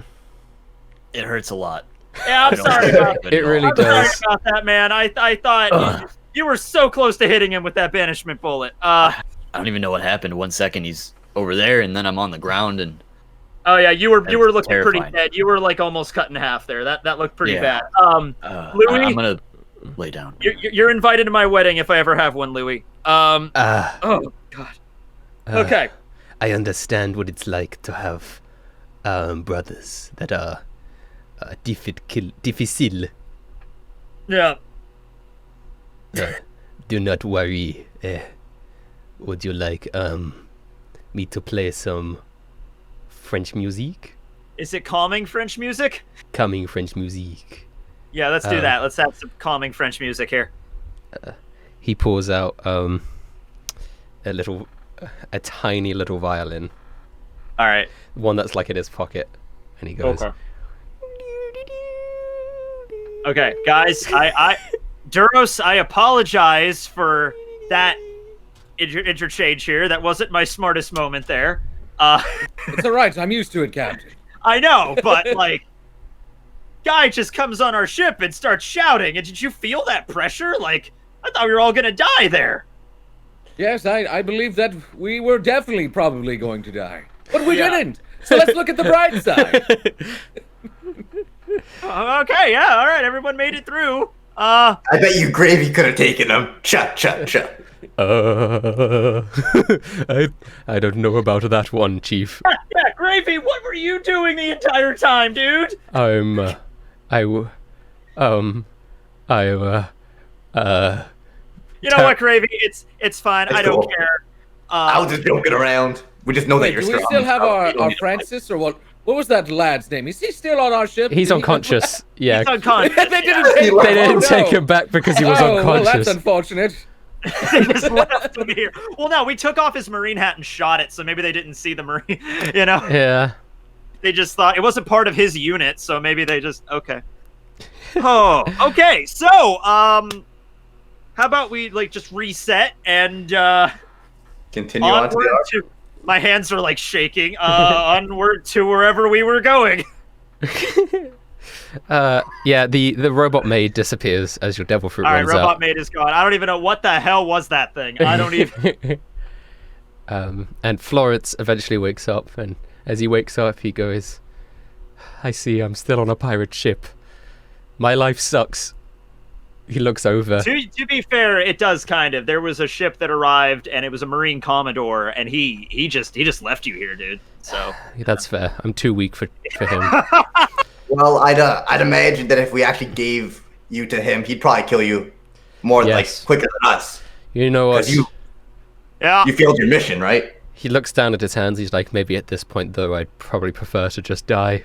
It hurts a lot. Yeah, I'm sorry about that. It really I'm does. sorry about that, man. I thought you were so close to hitting him with that banishment bullet. I don't even know what happened. 1 second he's over there, and then I'm on the ground, and Oh yeah, you were looking pretty terrifying. dead. You were like almost cut in half there. That looked pretty Yeah. bad. Louis, I'm gonna lay down. you're invited to my wedding if I ever have one, Louis. Oh God. Okay. I understand what it's like to have brothers that are difficile. Yeah. Do not worry. Would you like me to play some French music? Is it calming French music? Calming French music. Yeah, let's do that. Let's have some calming French music here. He pulls out a tiny little violin, All right. one that's like in his pocket, and he goes, Okay, guys, Duros, I apologize for that interchange here. That wasn't my smartest moment there. It's all right. I'm used to it, Captain. I know, but like, guy just comes on our ship and starts shouting. And did you feel that pressure? Like, I thought we were all gonna die there. Yes, I believe that we were definitely probably going to die. But we didn't. So let's look at the bright side. Okay, yeah, all right. Everyone made it through. I bet you Gravy could have taken him. Cha. I don't know about that one, Chief. Yeah, Gravy, what were you doing the entire time, dude? You know what, Gravy? It's fine. I don't cool. care. I was just joking around. We just know that Wait, you're do we strong. still have We our don't need to Francis or what? What was that lad's name? Is he still on our ship? He's Did he- unconscious. Yeah, He's unconscious. they didn't take, they didn't no. take him back because he was Oh, well, unconscious. that's unfortunate. They just left him here. Well, no, we took off his marine hat and shot it, so maybe they didn't see the marine. You know, Yeah. they just thought it wasn't part of his unit, so maybe they just okay. Oh, okay. So, how about we like just reset and Continue on to onward the arc. to? My hands are like shaking. Onward to wherever we were going. Yeah, the robot maid disappears as your devil fruit All right, runs robot out. maid is gone. I don't even know what the hell was that thing. I don't even. And Florence eventually wakes up, and as he wakes up, he goes, I see I'm still on a pirate ship. My life sucks. He looks over. To be fair, it does kind of. There was a ship that arrived, and it was a Marine Commodore, and he just left you here, dude. So That's fair. I'm too weak for him. Well, I'd imagine that if we actually gave you to him, he'd probably kill you more Yes. like quicker than us. You know what? Because yeah, you failed your mission, right? He looks down at his hands. He's like, maybe at this point, though, I'd probably prefer to just die.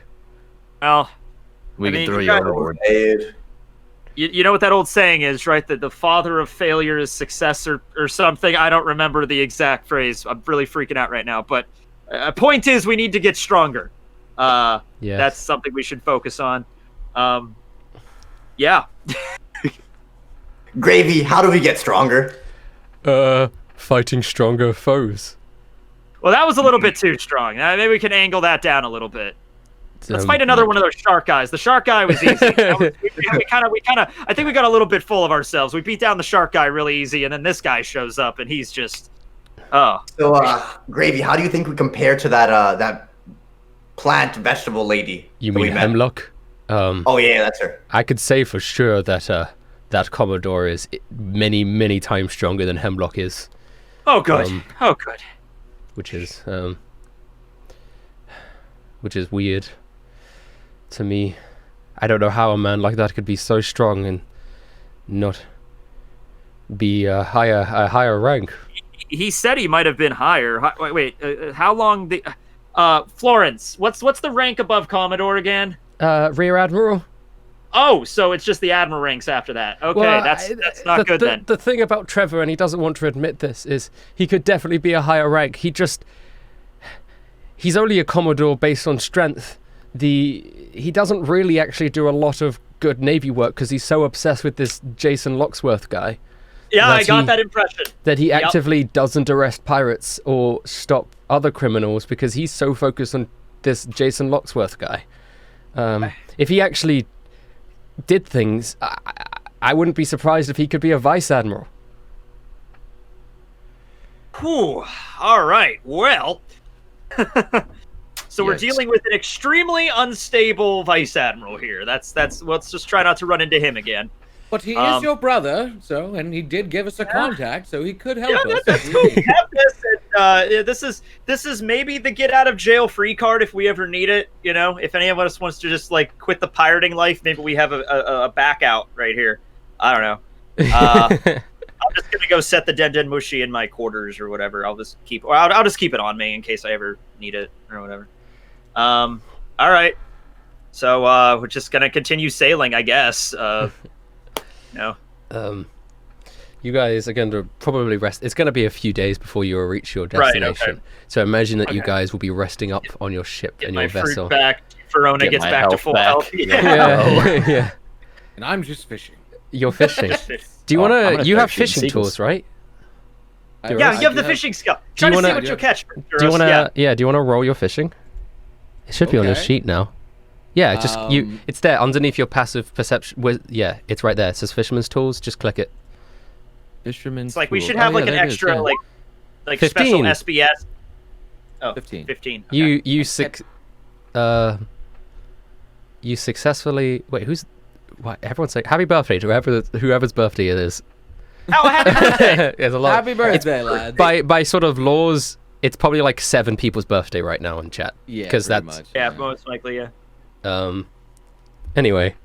well, We I can mean, throw you you guys- overboard. Ed. you know what that old saying is, right? That the father of failure is success or something. I don't remember the exact phrase. I'm really freaking out right now. But point is, we need to get stronger. Yes. That's something we should focus on. Yeah. Gravy, how do we get stronger? Fighting stronger foes. Well, that was a little bit too strong. Maybe we can angle that down a little bit. Let's Um, fight another one of those shark guys. The shark guy was easy. we kind of. I think we got a little bit full of ourselves. We beat down the shark guy really easy, and then this guy shows up, and he's just. Oh. So, Gravy, how do you think we compare to that plant vegetable lady? You that we mean met? Hemlock? Oh yeah, that's her. I could say for sure that that Commodore is many, many times stronger than Hemlock is, Oh, good. Oh, good. which is weird to me. I don't know how a man like that could be so strong and not be a higher rank. He said he might have been higher. Wait. How long the? Florence. What's the rank above Commodore again? Rear Admiral. Oh, so it's just the admiral ranks after that. Okay, Well, that's not good then. The thing about Trevor, and he doesn't want to admit this, is he could definitely be a higher rank. He's only a Commodore based on strength. He doesn't really actually do a lot of good Navy work because he's so obsessed with this Jason Locksworth guy. Yeah, I got he- that impression. That he Yep. actively doesn't arrest pirates or stop other criminals because he's so focused on this Jason Locksworth guy. If he actually did things, I wouldn't be surprised if he could be a vice admiral. Whew. All right. Well. So we're Yikes. dealing with an extremely unstable vice admiral here. That's let's just try not to run into him again. But he is your brother, and he did give us a contact, so he could help Yeah, us. that's cool. We have this, and this is maybe the get out of jail free card if we ever need it. You know, if any of us wants to just like quit the pirating life, maybe we have a back out right here. I don't know. I'm just gonna go set the Den Mushi in my quarters or whatever. I'll just keep it on me in case I ever need it or whatever. All right. So we're just gonna continue sailing, I guess. No. You guys are going to probably rest. It's going to be a few days before you reach your destination. Right, okay. So imagine that you guys will be resting up on your ship Get and my your vessel. fruit back. Verona Get gets my back to health full back. health. Yeah, yeah. And I'm just fishing. You're fishing. Do you I'm want gonna to? You start have shooting fishing seagulls. tools, right? Yeah, you have the fishing skill. Do you Try to see wanna- what you'll catch. Do you want to? Yeah. Yeah. Do you want to roll your fishing? It should be on your Okay. sheet now. Yeah, just you. It's there underneath your passive perception. Yeah, it's right there. It says Fisherman's Tools. Just click it. Fisherman's It's like we Tool. should have Oh, like yeah, an there it is, extra yeah. like 15. special SBS. Oh, 15. 15. Okay. You successfully wait. Who's? What? Everyone say happy birthday to whoever's birthday it is. Oh, happy birthday! There's a lot. Happy birthday, lads. By sort of laws, it's probably like 7 people's birthday right now in chat. Yeah, because pretty that's much, Yeah, most likely, yeah. Anyway,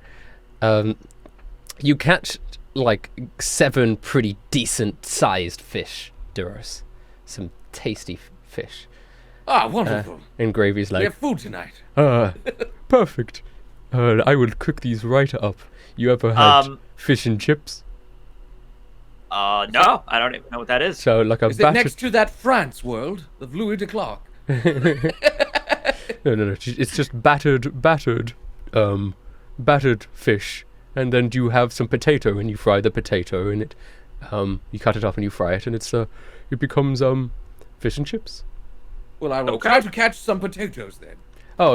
you catch like 7 pretty decent sized fish, Duros. Some tasty fish. Ah, wonderful. And Gravy's We like, have food tonight. perfect. I will cook these right up. You ever had fish and chips? No, I don't even know what that is. So like a Is it battered... next to that France world of Louis de Clark? No. It's just battered fish, and then you have some potato, and you fry the potato, and it, you cut it up and you fry it, and it becomes fish and chips. Well, I will try to catch some potatoes then. Oh,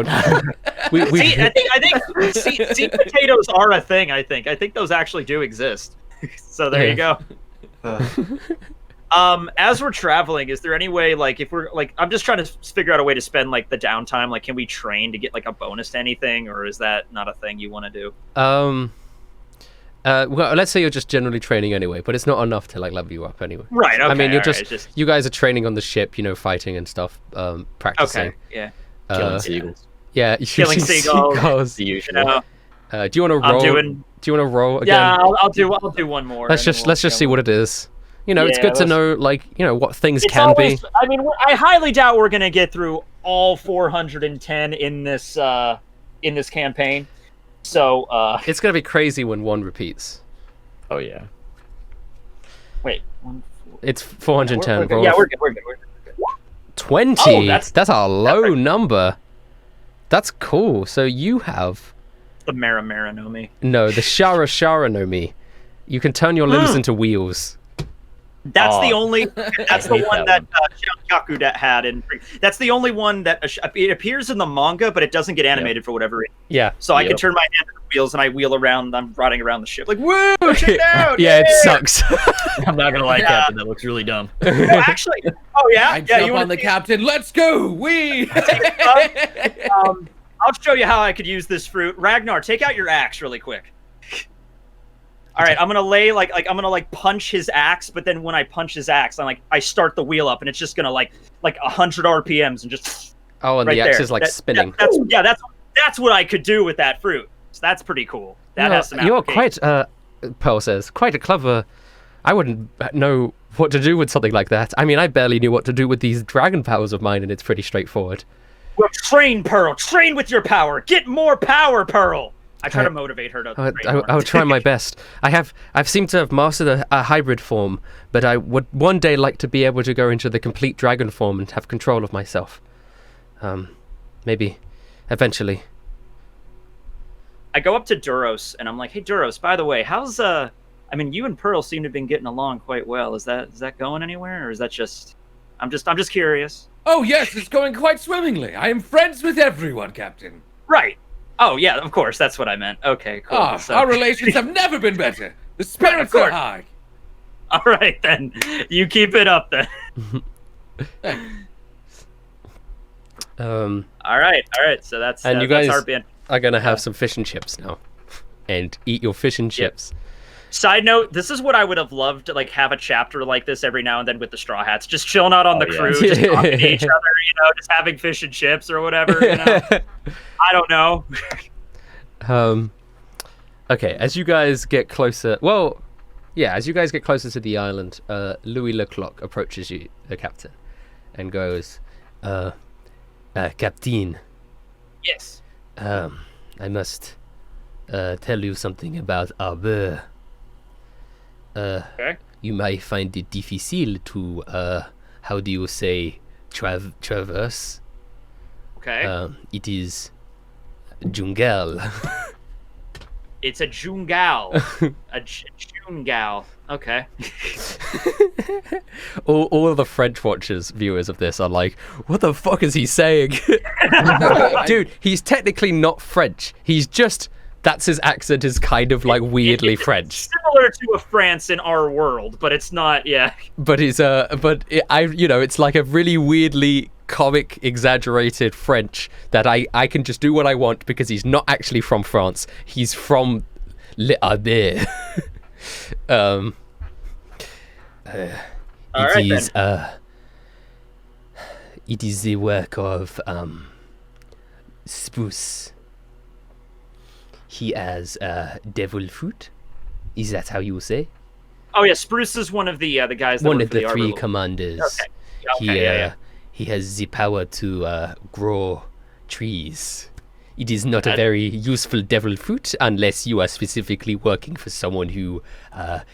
we See, I think seed potatoes are a thing. I think those actually do exist. So there you go. As we're traveling, is there any way, like, if we're like, I'm just trying to figure out a way to spend like the downtime. Like, can we train to get like a bonus to anything, or is that not a thing you want to do? Well, let's say you're just generally training anyway, but it's not enough to like level you up anyway. Right. Okay. I mean, you're all right, just you guys are training on the ship, fighting and stuff, practicing. okay. Yeah. Killing seagulls. Yeah, Killing seagulls. The You usual. know, do you want to roll? Do you want to roll again? yeah, I'll do one more. Let's just see what it is. It's Yeah, good to let's- know, like, what things It's can always, be. I mean, I highly doubt we're gonna get through all 410 in this campaign. So It's gonna be crazy when one repeats. Oh yeah. wait. It's 410. Yeah, we're good. We're good. 20. Oh, that's a low number. That's cool. So you have The Mara no mi. the Shara no mi. You can turn your limbs into wheels. That's Oh. the only. That's the hate one that that Yaku had in. That's the only one that it appears in the manga, but it doesn't get animated for whatever reason. Yeah. So I can Yep. turn my hand to the wheels and I wheel around. I'm riding around the ship like, woo, check it out! Yeah, it sucks. I'm not gonna lie, Yeah. Captain. That looks really dumb. No, actually, oh yeah, I yeah. jump You on want the captain. Let's go! We. I'll show you how I could use this fruit. Ragnar, take out your axe really quick. All right, I'm gonna lay I'm gonna punch his axe, but then when I punch his axe, I start the wheel up, and it's just gonna like 100 RPMs and just Oh, and right the axe there. is like That- spinning. That's what I could do with that fruit. So that's pretty cool. That has some You're application. quite, Pearl says, quite a clever. I wouldn't know what to do with something like that. I mean, I barely knew what to do with these dragon powers of mine, and it's pretty straightforward. Well, train, Pearl. Train with your power. Get more power, Pearl. I try to motivate her to. train more. I'll try my best. I've seemed to have mastered a hybrid form, but I would one day like to be able to go into the complete dragon form and have control of myself. Maybe, eventually. I go up to Duros and I'm like, "Hey, Duros. By the way, how's I mean, you and Pearl seem to have been getting along quite well. Is that going anywhere, or is that just? I'm just curious. Oh yes, it's going quite swimmingly. I am friends with everyone, Captain. Right. Oh yeah, of course. That's what I meant. Okay, cool. Ah, So- our relations have never been better. The spirits course. are high. All right then. You keep it up then. All right. So that's and you that's guys our band. are gonna have some fish and chips now, and eat your fish and chips. Side note: this is what I would have loved to like have a chapter like this every now and then with the Straw Hats, just chilling out on the crew, just talking to each other, just having fish and chips or whatever. I don't know. Okay, as you guys get closer, as you guys get closer to the island, Louis Leclerc approaches you, the captain, and goes, Captain. Yes. I must tell you something about our bird. Okay. You might find it difficile to, how do you say, traverse. Okay. It is jungle. It's a jungal. a jungal. Okay. all of the French watchers, viewers of this, are like, what the fuck is he saying? Dude, he's technically not French. He's just, that's his accent is kind of like weirdly French. Similar to a France in our world, but it's not, But he's, it's like a really weirdly comic, exaggerated French that I can just do what I want because he's not actually from France. He's from L'Abbé. It is the work of Spruce. He has devil fruit. Is that how you say? Oh yeah, Spruce is one of the guys. That One work of for the three Arbor. commanders. Okay. He has the power to grow trees. It is not a very useful devil fruit unless you are specifically working for someone who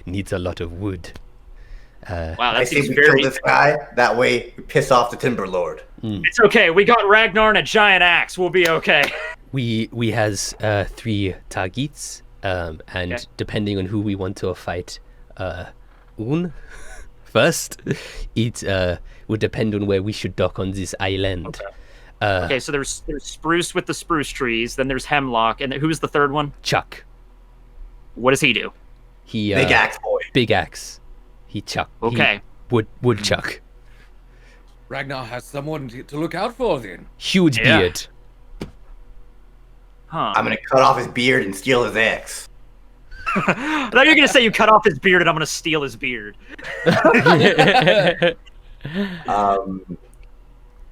needs a lot of wood. Wow, I that say seems we very. kill this guy. That way, we piss off the Timber Lord. It's okay. We got Ragnar and a giant axe. We'll be okay. We has 3 targets, and depending on who we want to fight, first, it would depend on where we should dock on this island. Okay, so there's Spruce with the spruce trees. Then there's Hemlock, and who's the third one? Chuck. What does he do? He Big axe boy. Big axe. He chuck. Okay. He woodchuck. Ragnar has someone to look out for then. Huge beard. Huh. I'm gonna cut off his beard and steal his axe. I thought you were gonna say you cut off his beard and I'm gonna steal his beard.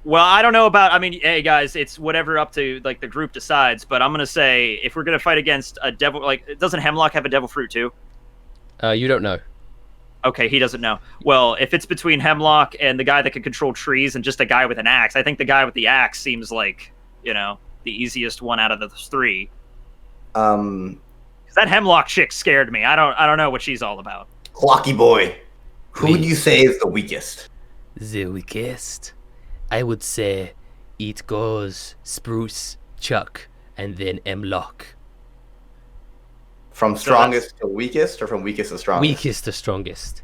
Well, I don't know about. I mean, hey guys, it's whatever up to like the group decides. But I'm gonna say if we're gonna fight against a devil, like doesn't Hemlock have a devil fruit too? You don't know. Okay, he doesn't know. Well, if it's between Hemlock and the guy that can control trees and just a guy with an axe, I think the guy with the axe seems like the easiest one out of the 3. Because that Hemlock chick scared me. I don't know what she's all about. Clocky boy. Who would you say is the weakest? The weakest? I would say it goes Spruce, Chuck, and then Hemlock. From strongest to weakest, or from weakest to strongest? Weakest to strongest.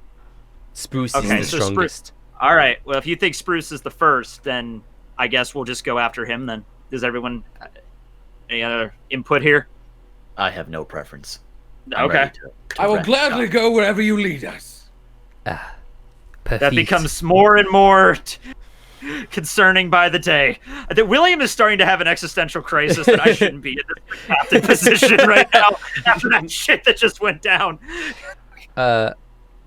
Spruce Okay, is the so strongest. All right. Well, if you think Spruce is the first, then I guess we'll just go after him. Then does everyone any other input here? I have no preference. I'm Okay. ready to I will wreck gladly shop. go wherever you lead us. Perfect. That becomes more and more concerning by the day. That William is starting to have an existential crisis that I shouldn't be in this captain position right now after that shit that just went down.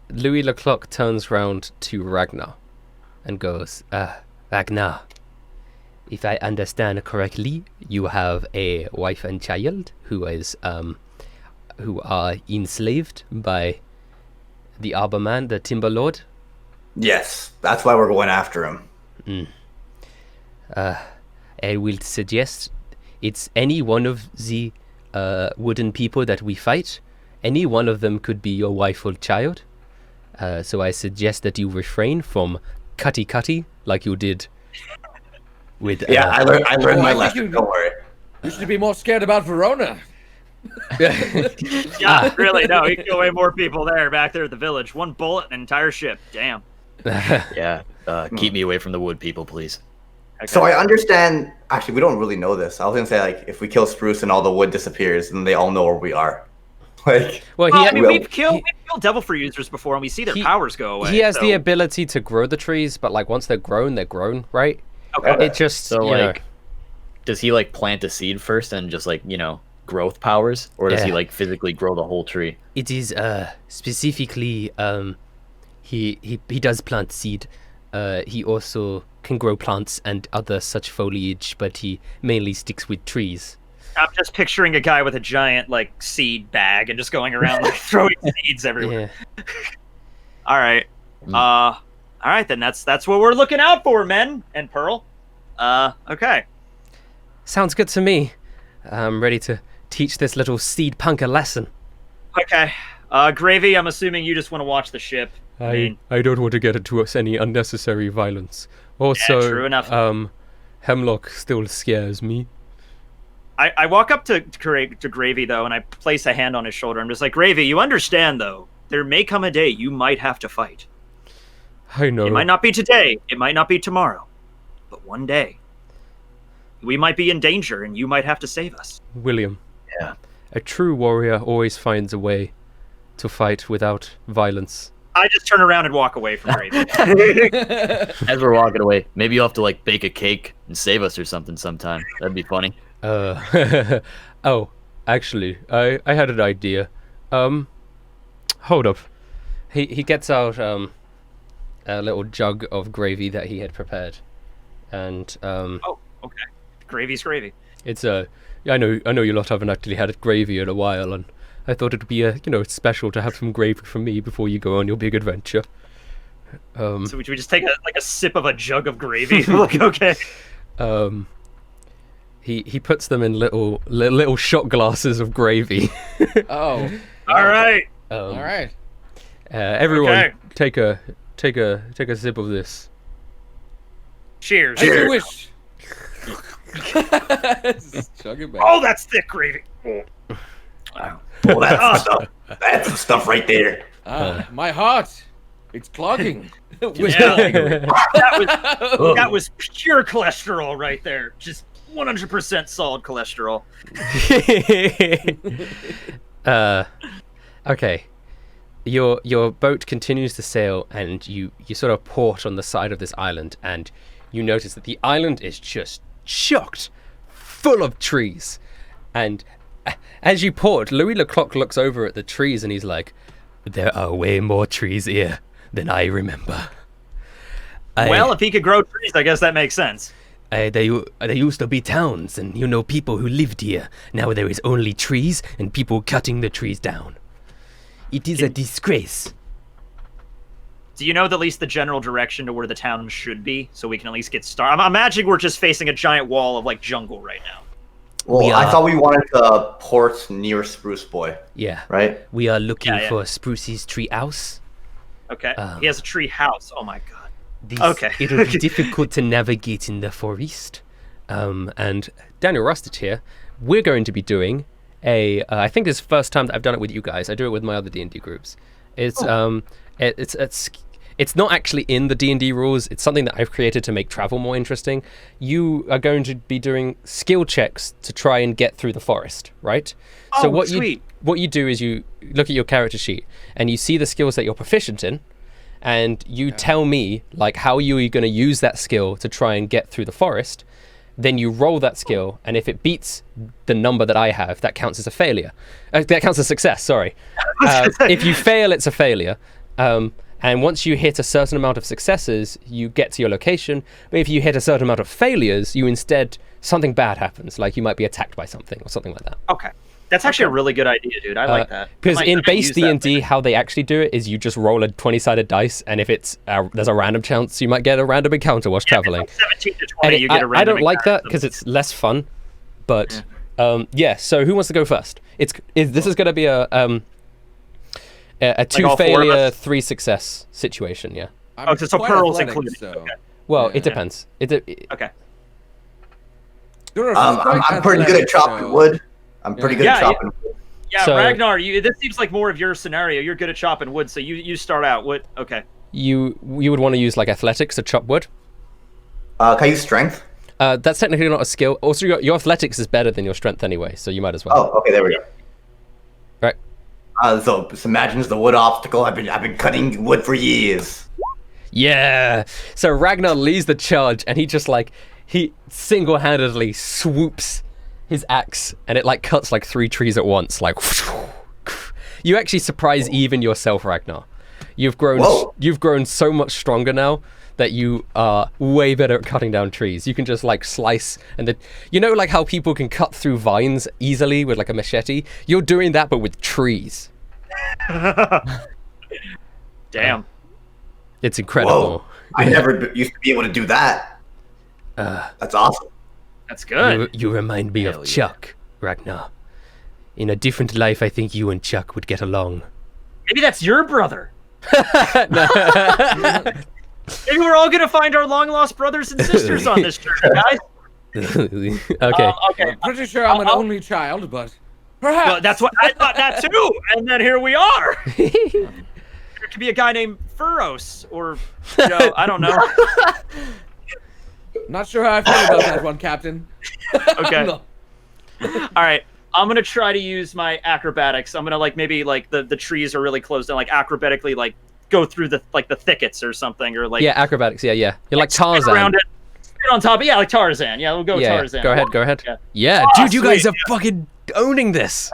Louis Leclerc turns round to Ragnar and goes, Ragnar, if I understand correctly, you have a wife and child who are enslaved by the Arborman, the Timber Lord. Yes, that's why we're going after him. I will suggest it's any one of the wooden people that we fight. Any one of them could be your wife or child. So I suggest that you refrain from cutty like you did with... Yeah, I learned my I think lesson, don't worry. You should be more scared about Verona. Yeah, really, no, he killed way more people back there at the village. One bullet, an entire ship. Damn. Yeah, keep me away from the wood people, please. Okay. So I understand. Actually, we don't really know this. I was gonna say, like, if we kill Spruce and all the wood disappears, then they all know where we are. Like, Well, I mean, will- we've killed devil fruit users before, and we see their powers go away. He has so- the ability to grow the trees, but like once they're grown, right? Okay. It just So you know, like, does he like plant a seed first and just like growth powers, or does he Yeah. like physically grow the whole tree? it is specifically he does plant seed. He also can grow plants and other such foliage, but he mainly sticks with trees. I'm just picturing a guy with a giant like seed bag and just going around like throwing seeds everywhere. Yeah. All right. Mm. All right then. That's what we're looking out for, men and Pearl. Okay. Sounds good to me. I'm ready to teach this little seed punk a lesson. Okay. Gravy, I'm assuming you just want to watch the ship. I don't want to get into any unnecessary violence. Also, true enough. Hemlock still scares me. I walk up to Gravy though, and I place a hand on his shoulder. I'm just like, Gravy, you understand though, there may come a day you might have to fight. I know. It might not be today, it might not be tomorrow, but one day we might be in danger, and you might have to save us. William. Yeah. A true warrior always finds a way to fight without violence. I just turn around and walk away from Gravy. As we're walking away, maybe you'll have to like bake a cake and save us or something sometime. That'd be funny. Oh, actually, I had an idea. Hold up. He gets out a little jug of gravy that he had prepared, and Oh, okay. Gravy's gravy. it's I know you lot haven't actually had gravy in a while, and I thought it'd be special to have some gravy from me before you go on your big adventure. So we just take a sip of a jug of gravy? Like, okay. He puts them in little shot glasses of gravy. Oh. All right. All right. Everyone, Okay. take a sip of this. Cheers. As you wish. Chug it back. Oh, that's thick gravy. Well, that's stuff. That's the stuff right there. My heart. It's clogging. That was pure cholesterol right there. Just 100% solid cholesterol. Okay. Your boat continues to sail, and you sort of port on the side of this island, and you notice that the island is just chocked full of trees. And as you port, Louis Leclerc looks over at the trees and he's like, "There are way more trees here than I remember." Well, if he could grow trees, I guess that makes sense. There used to be towns and people who lived here. Now there is only trees and people cutting the trees down. It is a disgrace. Do you know at least the general direction to where the town should be, so we can at least get started? I'm imagining we're just facing a giant wall of like jungle right now. Well, I thought we wanted to port near Spruce Boy, Yeah. right? We are looking Yeah. for Spruce's tree house. Okay. He has a tree house. Oh my god. Okay. It'll be difficult to navigate in the forest. And Daniel Rusted here, we're going to be doing I think this is the first time that I've done it with you guys. I do it with my other D&D groups. It's it's not actually in the D&D rules. It's something that I've created to make travel more interesting. You are going to be doing skill checks to try and get through the forest, right? Oh, So what sweet. you do is you look at your character sheet and you see the skills that you're proficient in, and you tell me like how you are going to use that skill to try and get through the forest. Then you roll that skill, and if it beats the number that I have, that counts as a failure. That counts as success, sorry. If you fail, it's a failure. And once you hit a certain amount of successes, you get to your location. But if you hit a certain amount of failures, something bad happens. Like you might be attacked by something or something like that. Okay. That's actually a really good idea, dude. I like that. Because in base use that D&D, how they actually do it is you just roll a 20-sided dice, and if it's there's a random chance, you might get a random encounter whilst traveling. From 17 to 20, And you get a I random don't like that encounter. because it's less fun. But so who wants to go first? This is going to be a all 2 four of failure, us? 3 success situation. Yeah. Oh, so quite Pearl's athletic, included. so- Okay. Well, Yeah. it depends. Okay. You're I'm pretty good at chopping wood. I'm pretty good at Yeah, chopping wood. Yeah, So- Ragnar, this seems like more of your scenario. You're good at chopping wood, so you start out. What? Okay. You would want to use like athletics to chop wood. Can I use strength? That's technically not a skill. Also, your athletics is better than your strength anyway, so you might as well. Oh, okay, there we go. Right. So imagine the wood obstacle. I've been cutting wood for years. Yeah. So Ragnar leads the charge, and he single-handedly swoops his axe, and it like cuts like 3 trees at once. Like, you actually surprise even yourself, Ragnar. You've grown so much stronger now that you are way better at cutting down trees. You can just like slice, and like how people can cut through vines easily with like a machete. You're doing that, but with trees. Damn. It's incredible. Whoa. I never used to be able to do that. That's awesome. That's good. You remind me of Chuck, Ragnar. In a different life, I think you and Chuck would get along. Maybe that's your brother. Maybe we're all gonna find our long-lost brothers and sisters on this journey, guys. Okay. Okay. I'm pretty sure I'm an only child, but perhaps. Well, that's what I thought that too, and then here we are. There could be a guy named Furros, or Joe. I don't know. Not sure how I feel about that one, Captain. Okay. All right. I'm gonna try to use my acrobatics. I'm gonna maybe the trees are really close, and like acrobatically go through the thickets or something, or like acrobatics. Yeah. You're like Tarzan. Around it, spin on top. Yeah, like Tarzan. Yeah, we'll go Tarzan. Go ahead. Yeah, dude, you guys are fucking owning this.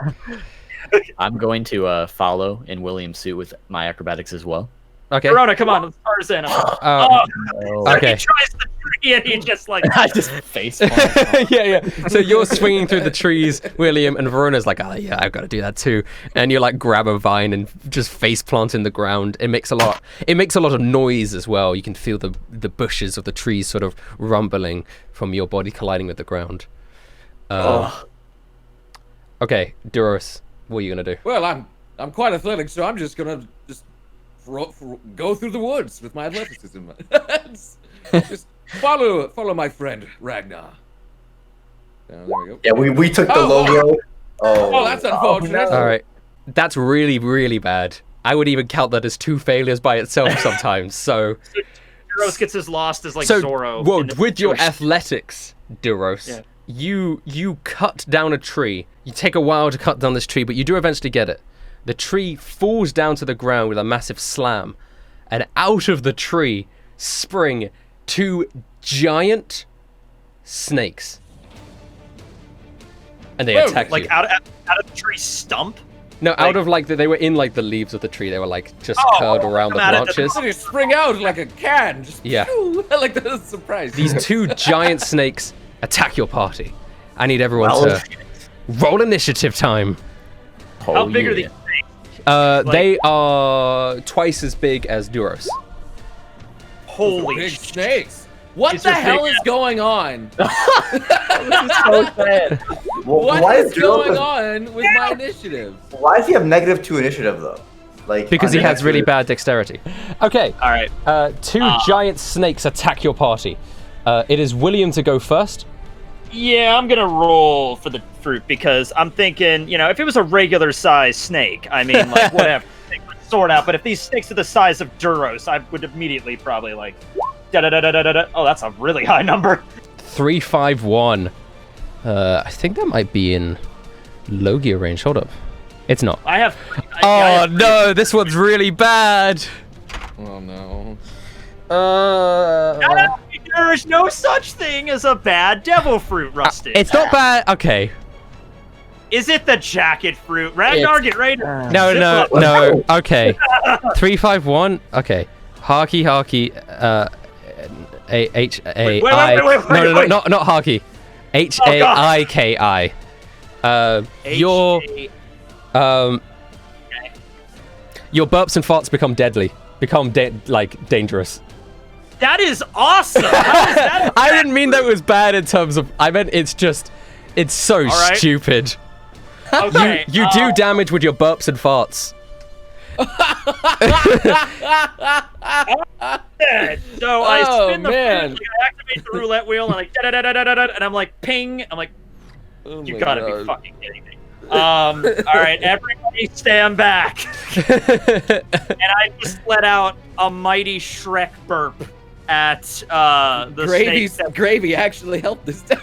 I'm going to follow in William's suit with my acrobatics as well. Okay. Corona, come on, let's Tarzan. Okay. He tries the tree and he just I just face. Yeah. So you're swinging through the trees, William, and Verona's like, oh yeah, I've got to do that too. And you like grab a vine and just face plant in the ground. It makes a lot of noise as well. You can feel the bushes of the trees sort of rumbling from your body colliding with the ground. Okay, Duros, what are you gonna do? Well, I'm quite athletic, so I'm just gonna go through the woods with my athleticism. Just follow my friend Ragnar. There we go. Yeah, we took the low road. Oh, that's unfortunate. All right, that's really, really bad. I would even count that as 2 failures by itself sometimes. So Duros gets as lost as so, Zorro. Well, with your athletics, Duros, yeah. you cut down a tree. You take a while to cut down this tree, but you do eventually get it. The tree falls down to the ground with a massive slam, and out of the tree spring 2 giant snakes. And they attack you. Out of the tree stump? No, out of they were in the leaves of the tree. They were just curled around the branches. They spring out like a can. Just like the surprise. These 2 giant snakes attack your party. I need everyone to roll initiative time. How big are these snakes? They are twice as big as Duros. Holy big shit. snakes! What the hell is going on? This is so sad. What is going on with my initiative? Why does he have -2 initiative though? Because he has really bad dexterity. Okay. All right. 2 giant snakes attack your party. It is William to go first. Yeah, I'm gonna roll for the fruit because I'm thinking, if it was a regular size snake, I mean, whatever, they would sort out. But if these snakes are the size of Duros, I would immediately probably da-da-da-da-da-da. Oh, that's a really high number. 351. I think that might be in Logia range. Hold up. It's not. I have. No, this one's really bad. Oh no. There's no such thing as a bad devil fruit, Rusty. It's not bad. Okay. Is it the jacket fruit? Ragnar, get ready. No. Okay. 351. Okay. Harky. H-A-I. Wait. No, not Harky. H-A-I-K-I. Your burps and farts become deadly. Become dangerous. That is awesome. How is that? I didn't mean that was bad in terms of. I meant it's so stupid. Okay. You do damage with your burps and farts. So I spin the man. fruit, I activate the roulette wheel, and and I'm like, ping. I'm like, you gotta be fucking kidding me. All right, everybody stand back. And I just let out a mighty Shrek burp at the snake. Gravy actually helped this time.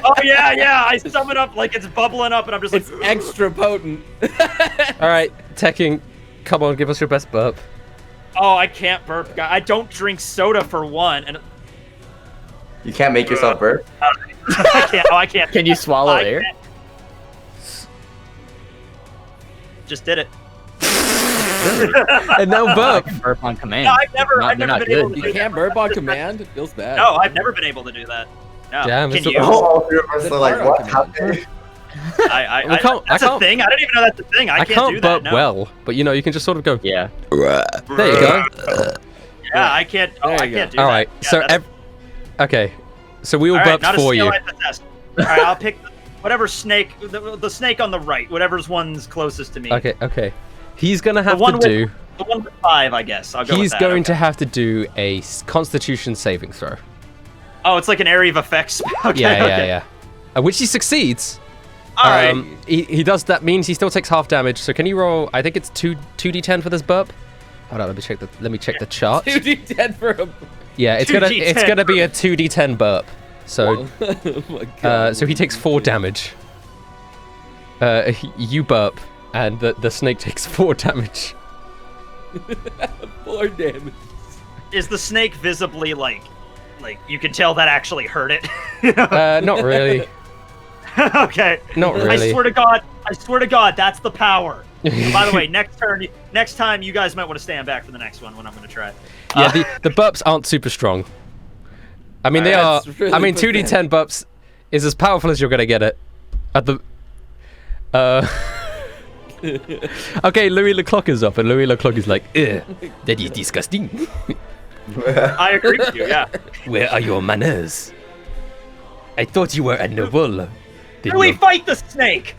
Oh yeah. I sum it up like it's bubbling up, and I'm just it's like, extra potent. All right, Tekking, come on, give us your best burp. Oh, I can't burp. I don't drink soda for one, and You can't make yourself burp. I can't. Oh, I can't. Can you swallow air? can't. Just did it. And now burp. Burp on command. No, I've never They're been not able good. to do You can't that. burp on command? It feels bad. No, I've never been able to do that. No. Damn, Can it's a- you? All three of us Is it are like, fire what on happened? I can't- That's I a can't- thing. I didn't even know that's a thing. I I can't do can't that. burp No. well, but you know, you can just sort of go. Yeah. There you go. Yeah, I can't. Oh, There I you can't go. do All that. right. Yeah, So, that's- okay. So we all all right, burped not a for skill you. I possess. All right, I'll pick whatever snake, the snake on the right, whatever's one's closest to me. Okay. Okay. He's gonna have one to with- do. The one with 5, I guess. I'll go with He's that. going Okay. to have to do a Constitution saving throw. Oh, it's like an area of effects. Okay, Yeah. okay. Yeah. Which he succeeds. All right. He does. That means he still takes half damage. So can you roll? I think it's 2d10 for this burp. Hold on. Let me check the chart. 2d10 for a... Yeah, it's 2d10 gonna be a 2d10 burp. So Oh my god. so he takes 4 damage. You burp, and the snake takes 4 damage. 4 damage. Is the snake visibly like you can tell that actually hurt it? Not really. Okay. Not really. I swear to God, that's the power. By the way, next time you guys might want to stand back for the next one when I'm going to try. Yeah, the burps aren't super strong. I mean, they are. That's really I mean, pathetic. 2d10 burps is as powerful as you're gonna get it. At the. Okay, Louis Leclerc is up, and Louis Leclerc is like, "Ugh, that is disgusting. I agree with you. Yeah. Where are your manners? I thought you were a noble. Did Really you? fight the snake.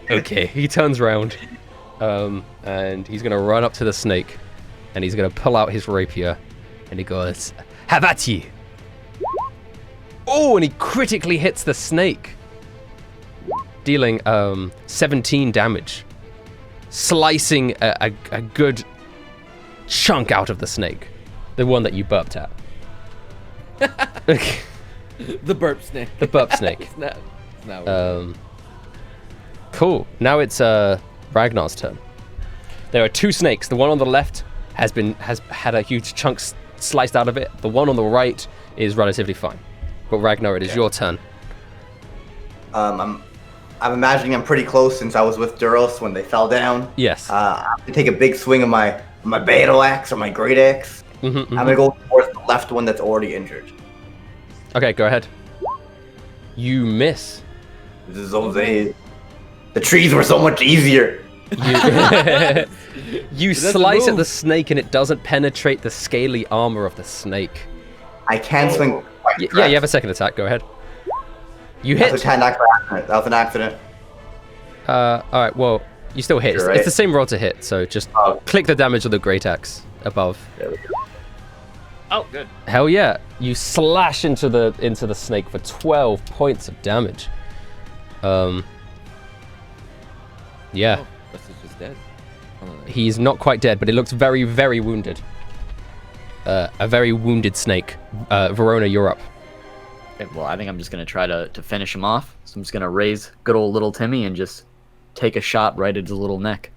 Okay, he turns around, and he's gonna run up to the snake, and he's gonna pull out his rapier, and he goes, "Have at ye!" Oh, and he critically hits the snake, dealing 17 damage, slicing a good chunk out of the snake, the one that you burped at. The burp snake. The burp snake. It's not. Cool. Now it's Ragnar's turn. There are 2 snakes. The one on the left has had a huge chunk sliced out of it. The one on the right is relatively fine. But Ragnar, it is your turn. I'm imagining I'm pretty close since I was with Duros when they fell down. Yes. I have to take a big swing of my battle axe or my great axe. Mhm, I'm gonna go towards the left one that's already injured. Okay, go ahead. You miss. This is Jose. The trees were so much easier. You doesn't slice at move. the snake and it doesn't penetrate the scaly armor of the snake. I can swing. quite Yeah, correct. you have a second attack. Go ahead. You That hit. was an accident. That was an accident. All right. Well, you still hit. You're It's right. the same roll to hit. So just Oh. click the damage of the great axe above. There we go. Oh, good. Hell yeah! You slash into the snake for 12 points of damage. Yeah, Oh, this is just dead. Oh, he's not quite dead, but he looks very, very wounded. A very wounded snake. Verona, you're up. Okay, well, I think I'm just gonna try to finish him off. So I'm just gonna raise good old little Timmy and just take a shot right at his little neck.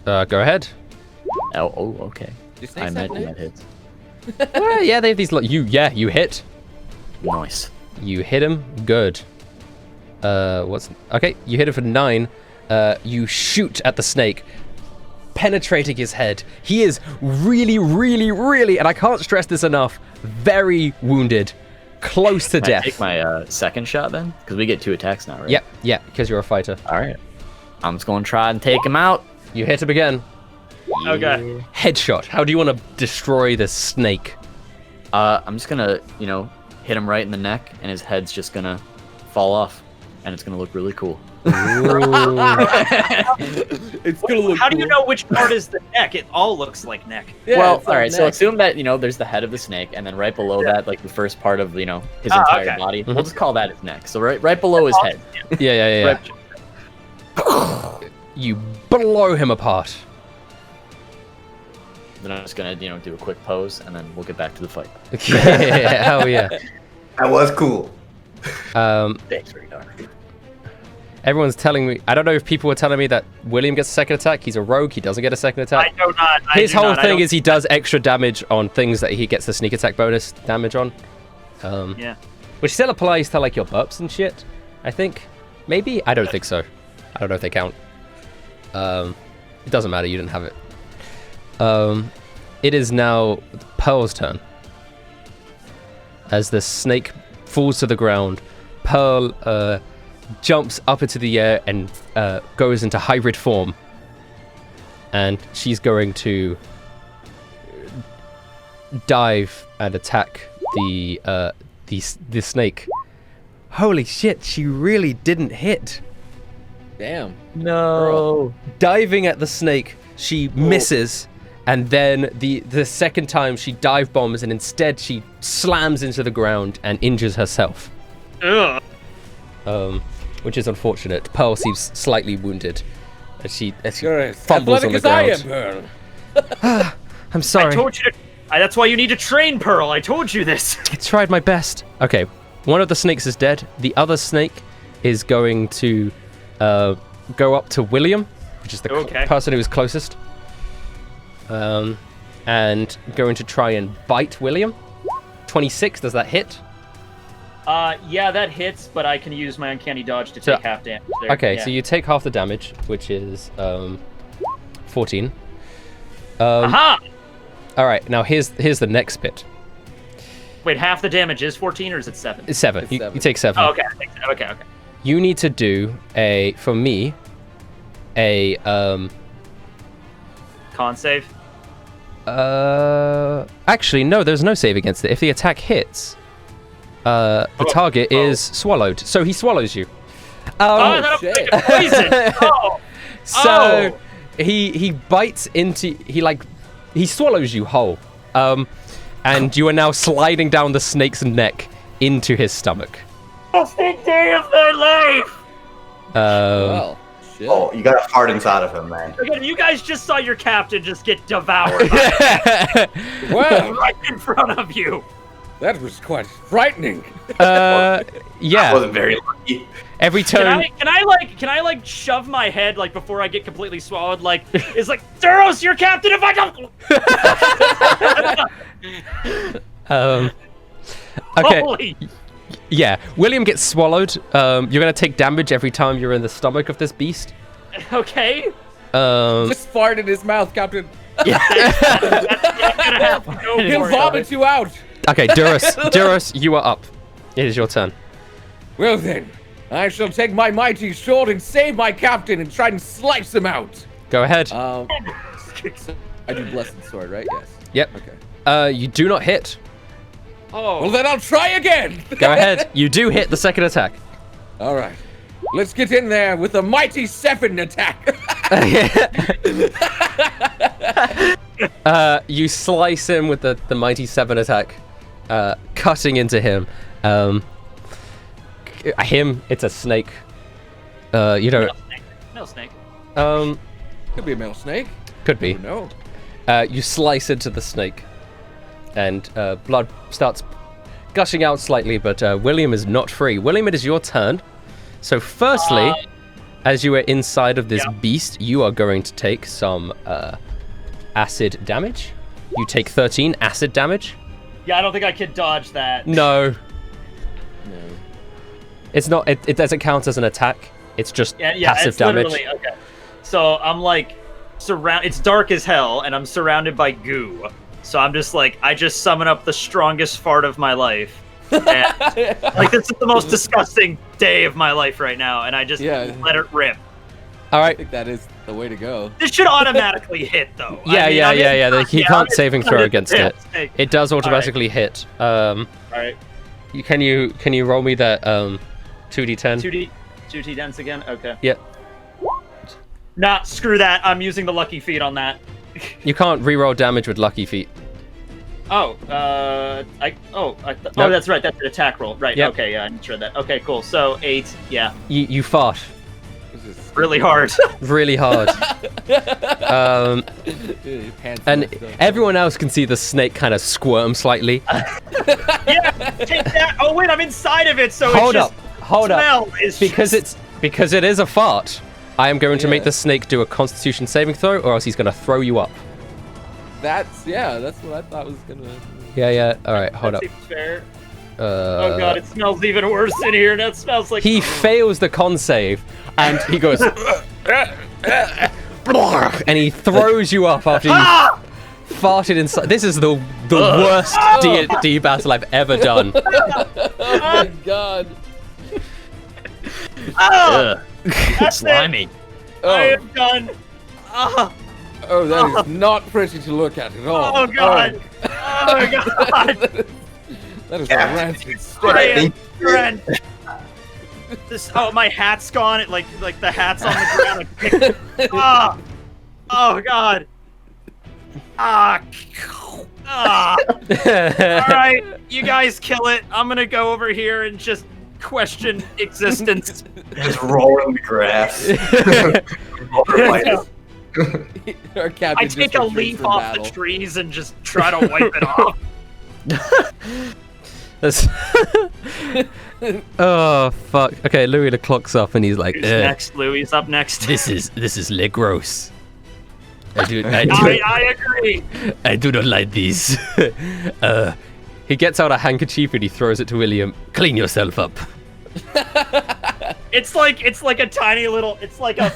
Go ahead. Oh, okay. Do I snakes have imagine that necks? hits. Well, yeah, they have these. You hit. Nice. You hit him. Good. Okay? You hit him for 9. You shoot at the snake, penetrating his head. He is really, really, really, and I can't stress this enough, very wounded, close to Can I death. take my second shot then? Because we get 2 attacks now, right? Yep, yeah, because you're a fighter. All right. I'm just gonna try and take him out. You hit him again. Okay. Headshot. How do you want to destroy this snake? I'm just gonna, hit him right in the neck, and his head's just gonna fall off, and it's gonna look really cool. It's gonna look How do you cool. know which part is the neck? It all looks like neck. Yeah, well, it's all like right. So neck. assume that there's the head of the snake, and then right below that, like the first part of his entire okay. body. We'll just call that his neck. So right below his head. Yeah. Right. You blow him apart. Then I'm just gonna do a quick pose, and then we'll get back to the fight. Yeah, hell yeah. That was cool. Thanks, Radar. Everyone's telling me. I don't know if people were telling me that William gets a second attack. He's a rogue. He doesn't get a second attack. I do not. His whole thing is he does extra damage on things that he gets the sneak attack bonus damage on. Yeah. Which still applies to like your burps and shit. I think. Maybe. I don't think so. I don't know if they count. It doesn't matter. You didn't have it. It is now Pearl's turn. As the snake falls to the ground, Pearl jumps up into the air and goes into hybrid form. And she's going to dive and attack the snake. Holy shit, she really didn't hit. Damn. No. Diving at the snake, she misses. And then the second time she dive bombs, and instead she slams into the ground and injures herself. Ugh. Which is unfortunate. Pearl seems slightly wounded as she You're as fumbles on the athletic ground. as I am, Pearl. I'm sorry. I told you to. That's why you need to train, Pearl. I told you this. I tried my best. Okay, one of the snakes is dead. The other snake is going to go up to William, which is the person who is closest. And going to try and bite William. 26, does that hit? Yeah, that hits, but I can use my uncanny dodge to take half damage there. Okay, yeah. so you take half the damage, which is 14. Aha! All right, now here's the next bit. Wait, half the damage is 14, or is it 7? It's 7. It's You 7. take 7. Oh, okay. Okay. You need to do for me, a Con save. Actually, no, there's no save against it. If the attack hits, the target is swallowed. So he swallows you. That'll shit. make it poison. So he bites into he swallows you whole. And you are now sliding down the snake's neck into his stomach. Best day of my life. Well, shit. Oh, you got a fart inside of him, man. Again, you guys just saw your captain just get devoured Well, right in front of you. that was quite frightening. I Yeah. wasn't very lucky. Every turn. Can I like shove my head like before I get completely swallowed? Like it's like Duros, your captain. If I don't. Okay. Holy. Yeah. William gets swallowed. You're gonna take damage every time you're in the stomach of this beast. Okay. Just fart in his mouth, Captain. That's gonna happen. Go He'll for it. vomit you out. Okay, Duros, you are up. It is your turn. Well then, I shall take my mighty sword and save my captain and try and slice him out. Go ahead. I do blessed sword, right? Yes. Yep. Okay. You do not hit. Oh. Well then, I'll try again. Go ahead. You do hit the second attack. All right. Let's get in there with a mighty 7 attack. You slice him with the mighty 7 attack, cutting into him. It's a snake. You don't. No snake. Could be a male snake. Could be. No. You slice into the snake, and blood starts gushing out slightly, but William is not free. William, it is your turn. So firstly, as you are inside of this beast, you are going to take some acid damage. You take 13 acid damage. Yeah, I don't think I could dodge that. No. It's not. It doesn't count as an attack. It's just passive it's damage. Literally, okay. So I'm like it's dark as hell, and I'm surrounded by goo. So I'm just like, I just summon up the strongest fart of my life. And, like, this is the most disgusting day of my life right now, and I just let it rip. All I right. think that is the way to go. This should automatically hit, though. Yeah. He can't saving throw against it. Snake. It does automatically hit. All right. Can you roll me that 2d10? 2d10s again. Okay. Yeah. Nah, screw that. I'm using the lucky feet on that. You can't reroll damage with lucky feet. Oh, Nope. that's right. That's an attack roll. Right. Yep. Okay. Yeah, I misread that. Okay. Cool. So 8. Yeah. You fart Really hard. really hard. And everyone else can see the snake kind of squirm slightly. Yeah. Take that. Oh wait, I'm inside of it. So Hold it's up. Hold up. Is Because it's Because it is a fart, I am going to make the snake do a Constitution saving throw, or else he's going to throw you up. That's what I thought was gonna. Yeah. All right, hold up. That seems fair. Oh god, it smells even worse in here. That smells like. He fails the con save, and he goes, and he throws you up after you farted inside. This is the worst D&D battle I've ever done. Oh my god. That's Slimy. I am done. Oh, that is not pretty to look at at all. Oh god. Oh god. That is a rancid I steak. am drenched. This. Oh, my hat's gone. It like the hat's on the ground. Oh god. All right, you guys kill it. I'm gonna go over here and just question existence. Just roll in the grass. Our captain I just take a retreats leaf from off battle. the trees and just try to wipe it off. That's oh fuck. Okay, Louis the clock's up, and he's like, Who's next? Louis up next. This is le gross. I agree. I do not like this. He gets out a handkerchief and he throws it to William. Clean yourself up. It's like a tiny little. It's like a.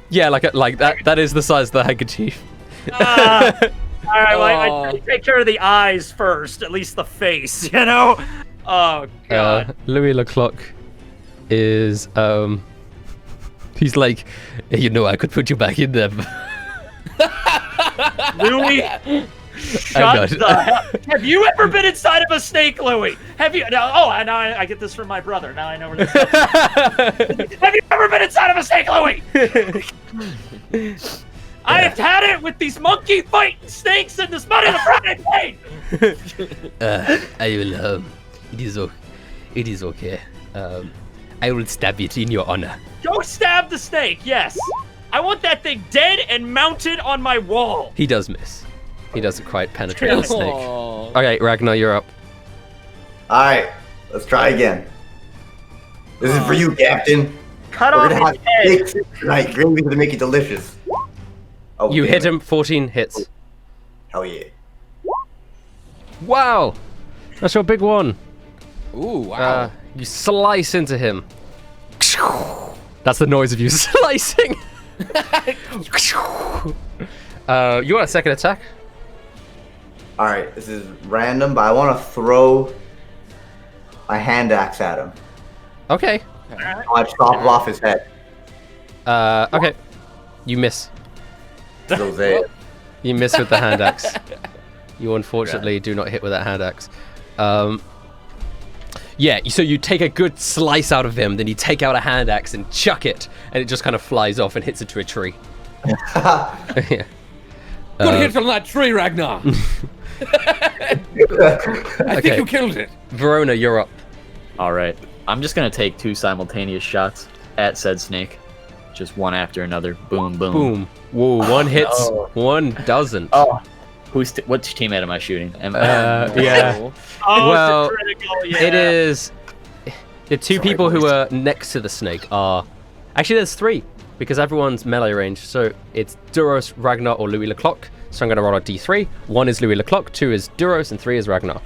Yeah, like that. That is the size of the handkerchief. All right, well, I take care of the eyes first, at least the face, you know. Oh god. Louis Leclerc is he's like, you know, I could put you back in them. Louis, shut the hell. Have you ever been inside of a snake, Louis? Have you? No, now I get this from my brother. Now I know where this is. Have you ever been inside of a snake, Louis? I have had it with these monkey fighting snakes and this mud in the frying pan. I will. It is okay. I will stab it in your honor. Go stab the snake. Yes, I want that thing dead and mounted on my wall. He does miss. He doesn't quite penetrate the snake. Aw. Okay, Ragnar, you're up. Alright, let's try again. This is for you, Captain. Cut We're off gonna his have head. steaks tonight. Gravy's gonna make it delicious. Oh, You damn hit it. him. 14 hits. Hell yeah. Wow, that's your big one. Ooh, wow. You slice into him. That's the noise of you slicing. You want a second attack? Alright, this is random, but I want to throw my hand axe at him. Okay. I chop off his head. Okay. You miss. Jose. You miss with the hand axe. You unfortunately do not hit with that hand axe. Yeah, so you take a good slice out of him, then you take out a hand axe and chuck it, and it just kind of flies off and hits into a tree. Yeah. Good hit on that tree, Ragnar. I think you killed it. Verona, you're up. All right. I'm just gonna take 2 simultaneous shots at said snake, just one after another. Boom, boom. Boom. Whoa, one hits, one doesn't. Oh, which teammate am I shooting? Yeah. Oh, Well, it's a critical, yeah. It is. The two people who are next to the snake are. Actually, there's 3 because everyone's melee range. So it's Duros, Ragnar, or Louis Leclerc. So I'm going to roll a d3. 1 is Louis Leclerc, 2 is Duros, and 3 is Ragnar.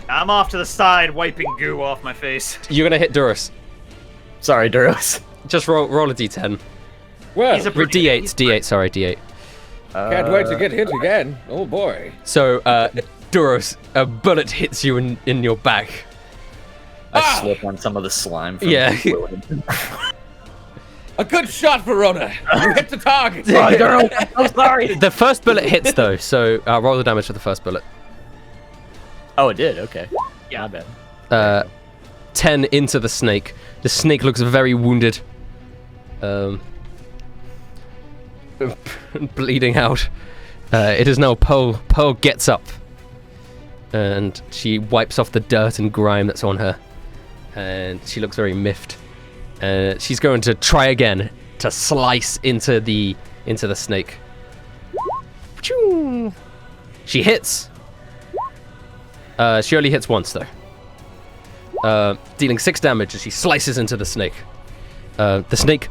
I'm off to the side, wiping goo off my face. You're going to hit Duros. Sorry, Duros. Just roll a d10. Well, He's a Or D8, D8, sorry, D8. can't wait to get hit again. Oh boy. So, Duros, a bullet hits you in your back. I slip on some of the slime. From Yeah. the fluid. A good shot, Verona. You hit the target. I'm sorry. The first bullet hits, though, so roll the damage for the first bullet. Oh, it did. Okay. Yeah. Not bad. 10 into the snake. The snake looks very wounded. Bleeding out. It is now Pearl. Pearl gets up. And she wipes off the dirt and grime that's on her. And she looks very miffed. She's going to try again to slice into the snake. Choo! She hits. She only hits once though. Dealing 6 damage as she slices into the snake. The snake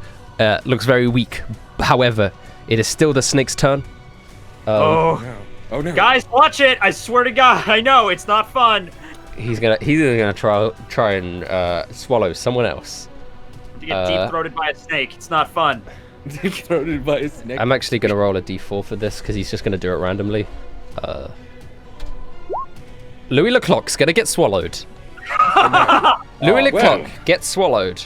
looks very weak. However, it is still the snake's turn. Oh no! Guys, watch it! I swear to God, I know it's not fun. He's gonna try and swallow someone else. To get deep-throated by a snake, it's not fun. Deep-throated by a snake. I'm actually gonna roll a d4 for this because he's just gonna do it randomly. Louis Leclerc's gonna get swallowed. Louis Leclerc gets swallowed.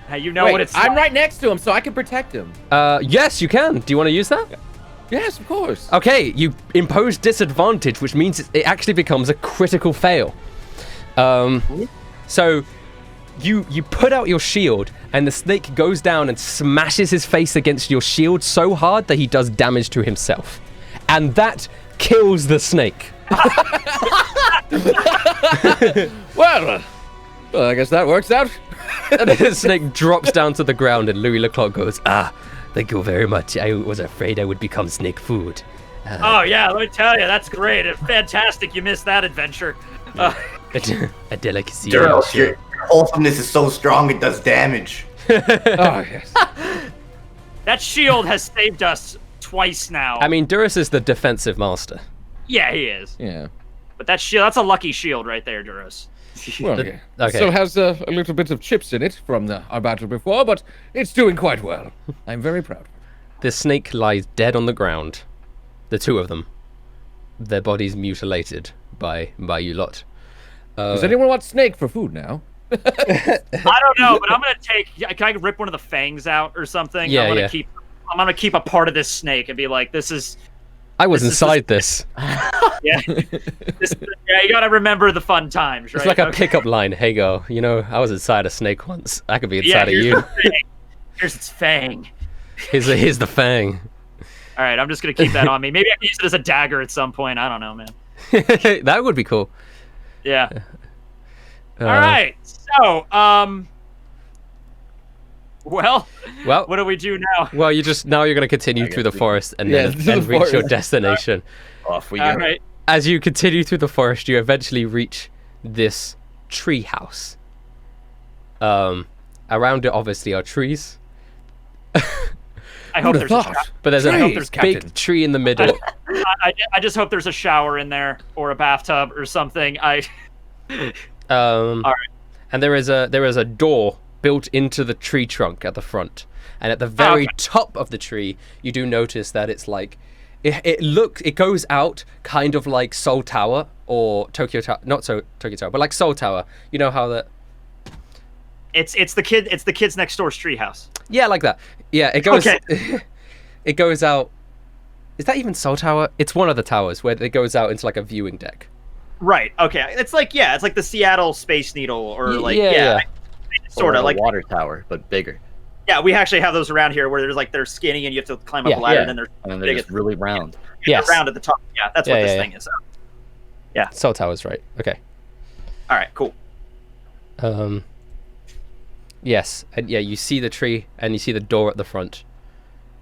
Hey, you know Wait, what it's I'm like. right next to him, so I can protect him. Yes, you can. Do you want to use that? Yes, of course. Okay, you impose disadvantage, which means it actually becomes a critical fail. So you put out your shield, and the snake goes down and smashes his face against your shield so hard that he does damage to himself. And that kills the snake. Well, I guess that works out. And the snake drops down to the ground, and Louis Leclerc goes, thank you very much. I was afraid I would become snake food. Oh, yeah, let me tell you, that's great. It's fantastic you missed that adventure. A delicacy. Duros, your wholesomeness is so strong it does damage. Oh, yes. That shield has saved us twice now. I mean, Duros is the defensive master. Yeah, he is. Yeah. But that shield, that's a lucky shield right there, Duros. Well, Okay. Still has a little bit of chips in it from our battle before, but it's doing quite well. I'm very proud. The snake lies dead on the ground. The two of them. Their bodies mutilated by you lot. Does anyone want snake for food now? I don't know, but I'm gonna take. Can I rip one of the fangs out or something? Yeah, I'm gonna keep a part of this snake and be like, this is. I was This is inside this. Yeah. Yeah, you gotta remember the fun times, right? It's like a Okay. pickup line. Hey, girl, you know, I was inside a snake once. I could be Yeah, inside of here's you. the fang. Here's its fang. Here's the fang. All right, I'm just gonna keep that on me. Maybe I can use it as a dagger at some point. I don't know, man. That would be cool. Yeah. Uh, All right. So, well, what do we do now? Well, you're going to continue through the forest and then to the reach your forest. destination. Off we go. All right. As you continue through the forest, you eventually reach this tree house. Around it, obviously, are trees, I hope Who'd have there's a thought? but there's Trees, a Captain. big tree in the middle. I just hope there's a shower in there or a bathtub or something. All right. And there is a door built into the tree trunk at the front, and at the very top of the tree, you do notice that it's like it goes out kind of like Seoul Tower or Tokyo Tower, not so Tokyo Tower, but like Seoul Tower. You know how that. It's the kids next door's treehouse. Yeah, like that. Yeah, it goes. Okay. It goes out. Is that even Seoul Tower? It's one of the towers where it goes out into like a viewing deck. Right. Okay. It's like the Seattle Space Needle or yeah. Sort of Or like a water tower, but bigger. Yeah, we actually have those around here where there's like they're skinny and you have to climb up a ladder and then And they're they're just really round. Yes. round at the top. Yeah, that's what this thing is. Seoul Tower's right. Okay. All right. Cool. Yes, and yeah, you see the tree and you see the door at the front,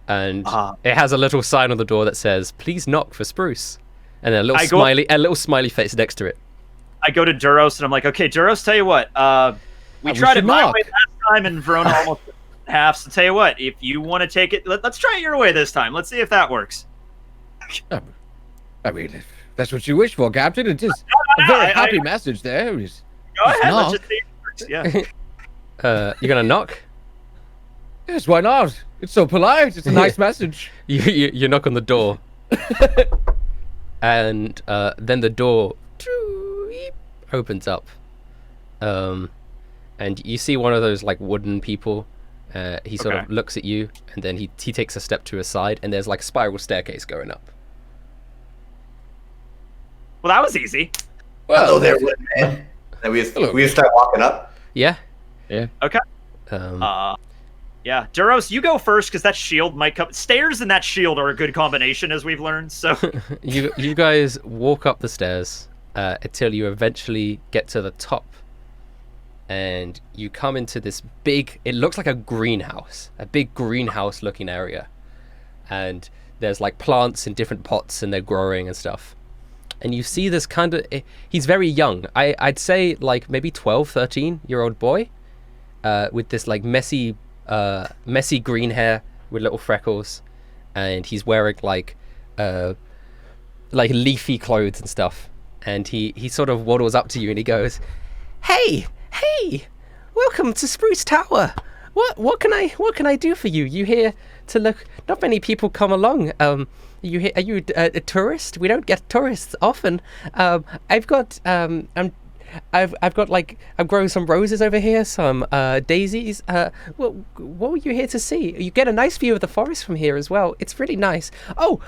and it has a little sign on the door that says "Please knock for Spruce," and a little smiley face next to it. I go to Duros and I'm like, okay, Duros, tell you what, we tried it my way last time and Verona almost half. So tell you what, if you want to take it, let's try it your way this time. Let's see if that works. I mean, if that's what you wish for, Captain. It is a very happy message there. Go ahead. Let's just see if it works. Yeah. You gonna knock? Yes, why not? It's so polite. It's a nice message. You knock on the door, and then the door opens up, and you see one of those like wooden people. He sort of looks at you, and then he takes a step to his side, and there's like a spiral staircase going up. Well, that was easy. Hello there, wooden man. And we just start walking up. Yeah. Yeah. Okay. Yeah, Duros, you go first because that shield might come. Stairs and that shield are a good combination, as we've learned. So you guys walk up the stairs until you eventually get to the top, and you come into this big. It looks like a greenhouse, a big greenhouse-looking area, and there's like plants in different pots, and they're growing and stuff. And you see this kind of. He's very young. I'd say like maybe 12, 13-year-old boy. with this like messy green hair with little freckles, and he's wearing like leafy clothes and stuff. And he sort of waddles up to you and he goes, "Hey, welcome to Spruce Tower. What can I do for you? You here to look? Not many people come along. Are you a tourist? We don't get tourists often. I've grown some roses over here, some daisies. What were you here to see? You get a nice view of the forest from here as well. It's really nice. Oh,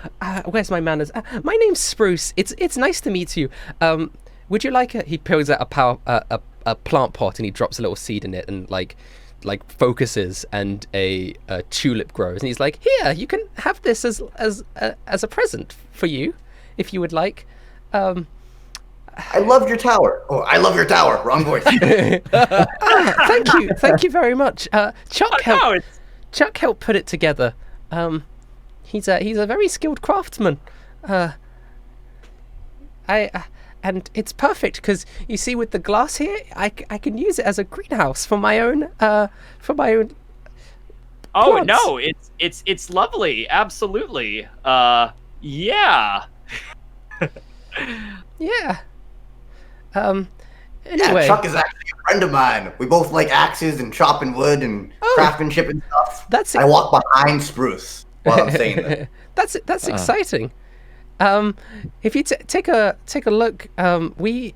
where's my manners? My name's Spruce. It's nice to meet you. Would you like He pulls out a plant pot and he drops a little seed in it and like focuses, and a tulip grows. And he's like, "Here, you can have this as a present for you, if you would like." I loved your tower. Oh, I love your tower. Wrong voice. Thank you very much. Chuck helped put it together. He's a very skilled craftsman. And it's perfect because you see, with the glass here, I can use it as a greenhouse for my own. Oh plants. No, it's lovely. Absolutely. Yeah. Yeah. Yeah, Anyway, Chuck is actually a friend of mine. We both like axes and chopping wood and craftsmanship and stuff. I walk behind Spruce while I'm saying that. That's exciting. If you take a look, would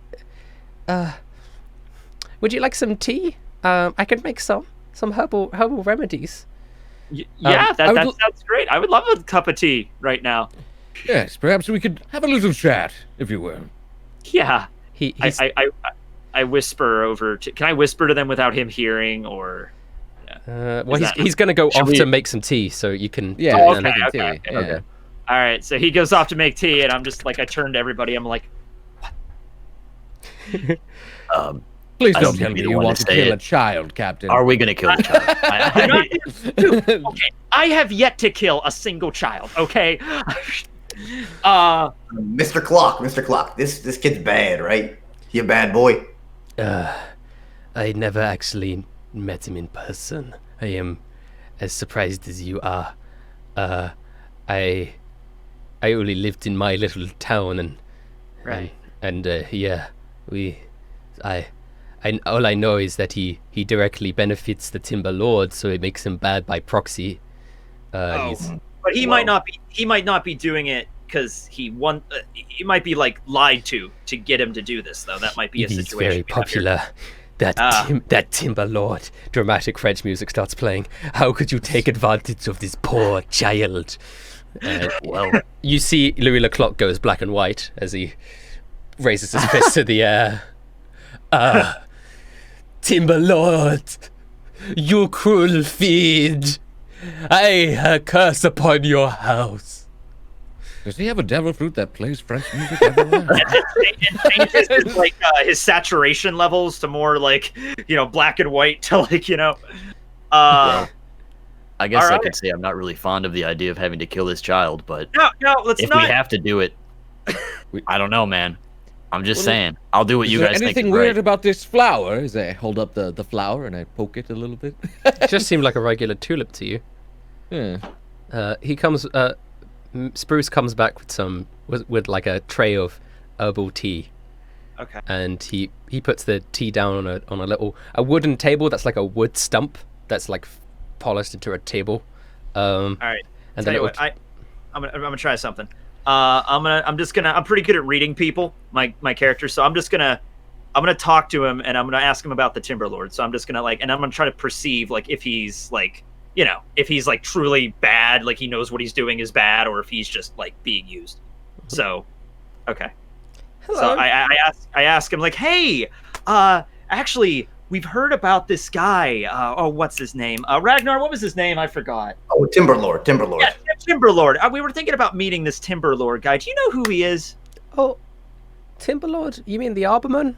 you like some tea? I can make some herbal remedies. Yeah, that sounds great. I would love a cup of tea right now. Yes, perhaps we could have a little chat, if you will. Yeah. I whisper over to. Can I whisper to them without him hearing, or? Well, he's going to go off to make some tea, so you can. Yeah. Oh, Okay. All right. So he goes off to make tea, and I'm just like, I turn to everybody. I'm like, Please I don't don't tell think me you you wanna want to say kill it. a child, Captain. Are we gonna kill the child? Dude, okay, I have yet to kill a single child. Okay. Mr. Clock. This kid's bad, right? He a bad boy? I never actually met him in person. I am as surprised as you are. I only lived in my little town, and Right. all I know is that he directly benefits the Timber Lord, so it makes him bad by proxy. He's But he might not be doing it because he might be like lied to get him to do this, though. That might be a he's situation. very we have here. popular. That Timber Lord. Dramatic French music starts playing. How could you take advantage of this poor child? Well, You see Louis Leclerc goes black and white as he raises his fist to the air. Timber Lord, you cruel fiend. I curse upon your house. Does he have a devil fruit that plays French music everywhere? It changes his, like his saturation levels to more like black and white to like well, I guess I alright. could say I'm not really fond of the idea of having to kill this child, but no, let's if not. we have to do it, I don't know, man. I'm just saying. I'll do what Is you there guys think anything is weird right. about this flower? As I hold up the flower and I poke it a little bit. It just seemed like a regular tulip to you. Yeah. He comes. Spruce comes back with like a tray of herbal tea, Okay. and he puts the tea down on a wooden table that's like a wood stump that's like polished into a table. All right. And Tell then you what, I'm gonna try something. I'm pretty good at reading people, my character. So I'm gonna talk to him and I'm gonna ask him about the Timber Lord. So I'm just gonna and I'm gonna try to perceive like if he's like if he's like truly bad, like he knows what he's doing is bad, or if he's just like being used. So, okay. Hello. So I ask him like, hey, actually, we've heard about this guy. What's his name? Ragnar. What was his name? I forgot. Oh, Timberlord. Yeah, Timber Lord. We were thinking about meeting this Timber Lord guy. Do you know who he is? Oh, Timber Lord? You mean the Arborman?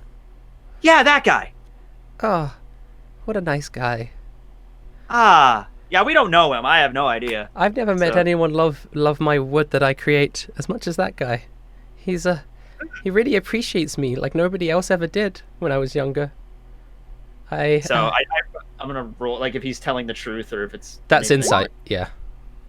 Yeah, that guy. Oh, what a nice guy. Yeah, we don't know him. I have no idea. I've never met So- anyone love my wood that I create as much as that guy. He really appreciates me like nobody else ever did when I was younger. So I'm gonna roll like if he's telling the truth or if it's That's maybe- insight. Yeah.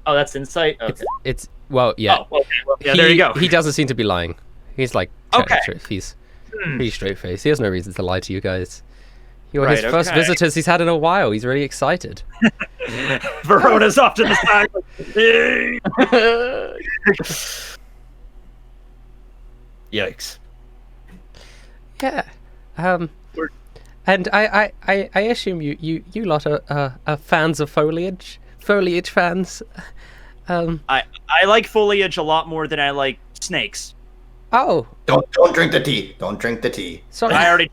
Oh, that's insight. Okay. It's well, yeah. Oh, okay. Well, yeah, there you go. He doesn't seem to be lying. He's like telling Okay. the truth. He's pretty straight faced. He has no reason to lie to you guys. You're Right, his first okay. visitors he's had in a while. He's really excited. Verona's off to the side. Yikes. Yeah. And I assume you lot are fans of foliage fans. I like foliage a lot more than I like snakes. Oh, Don't drink the tea. Don't drink the tea. sorry. I already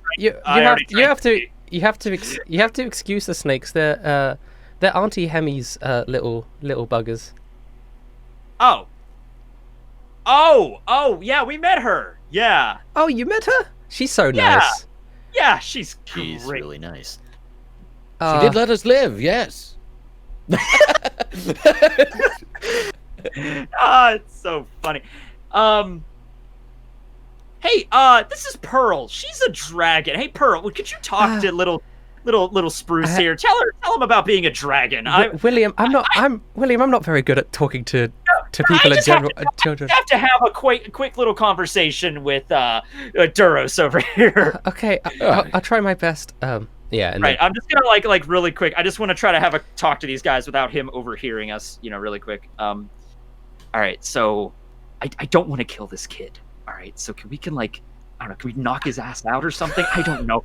You have to excuse the snakes. They're Auntie Hemi's little buggers. Oh, yeah, we met her. Yeah, Oh, you met her? She's so Yeah. nice. yeah, she's She's great. really nice. She did let us live, yes. It's so funny. Hey, this is Pearl. She's a dragon. Hey, Pearl, could you talk to little Spruce here? Tell him about being a dragon. William, I'm not very good at talking to people in just general. I have to have a quick little conversation with Duros over here. Okay, I'll try my best. Yeah, and Right, I'm just gonna like really quick. I just want to try to have a talk to these guys without him overhearing us. Really quick. All right, so I don't want to kill this kid. All right, so can we I don't know, can we knock his ass out or something? I don't know.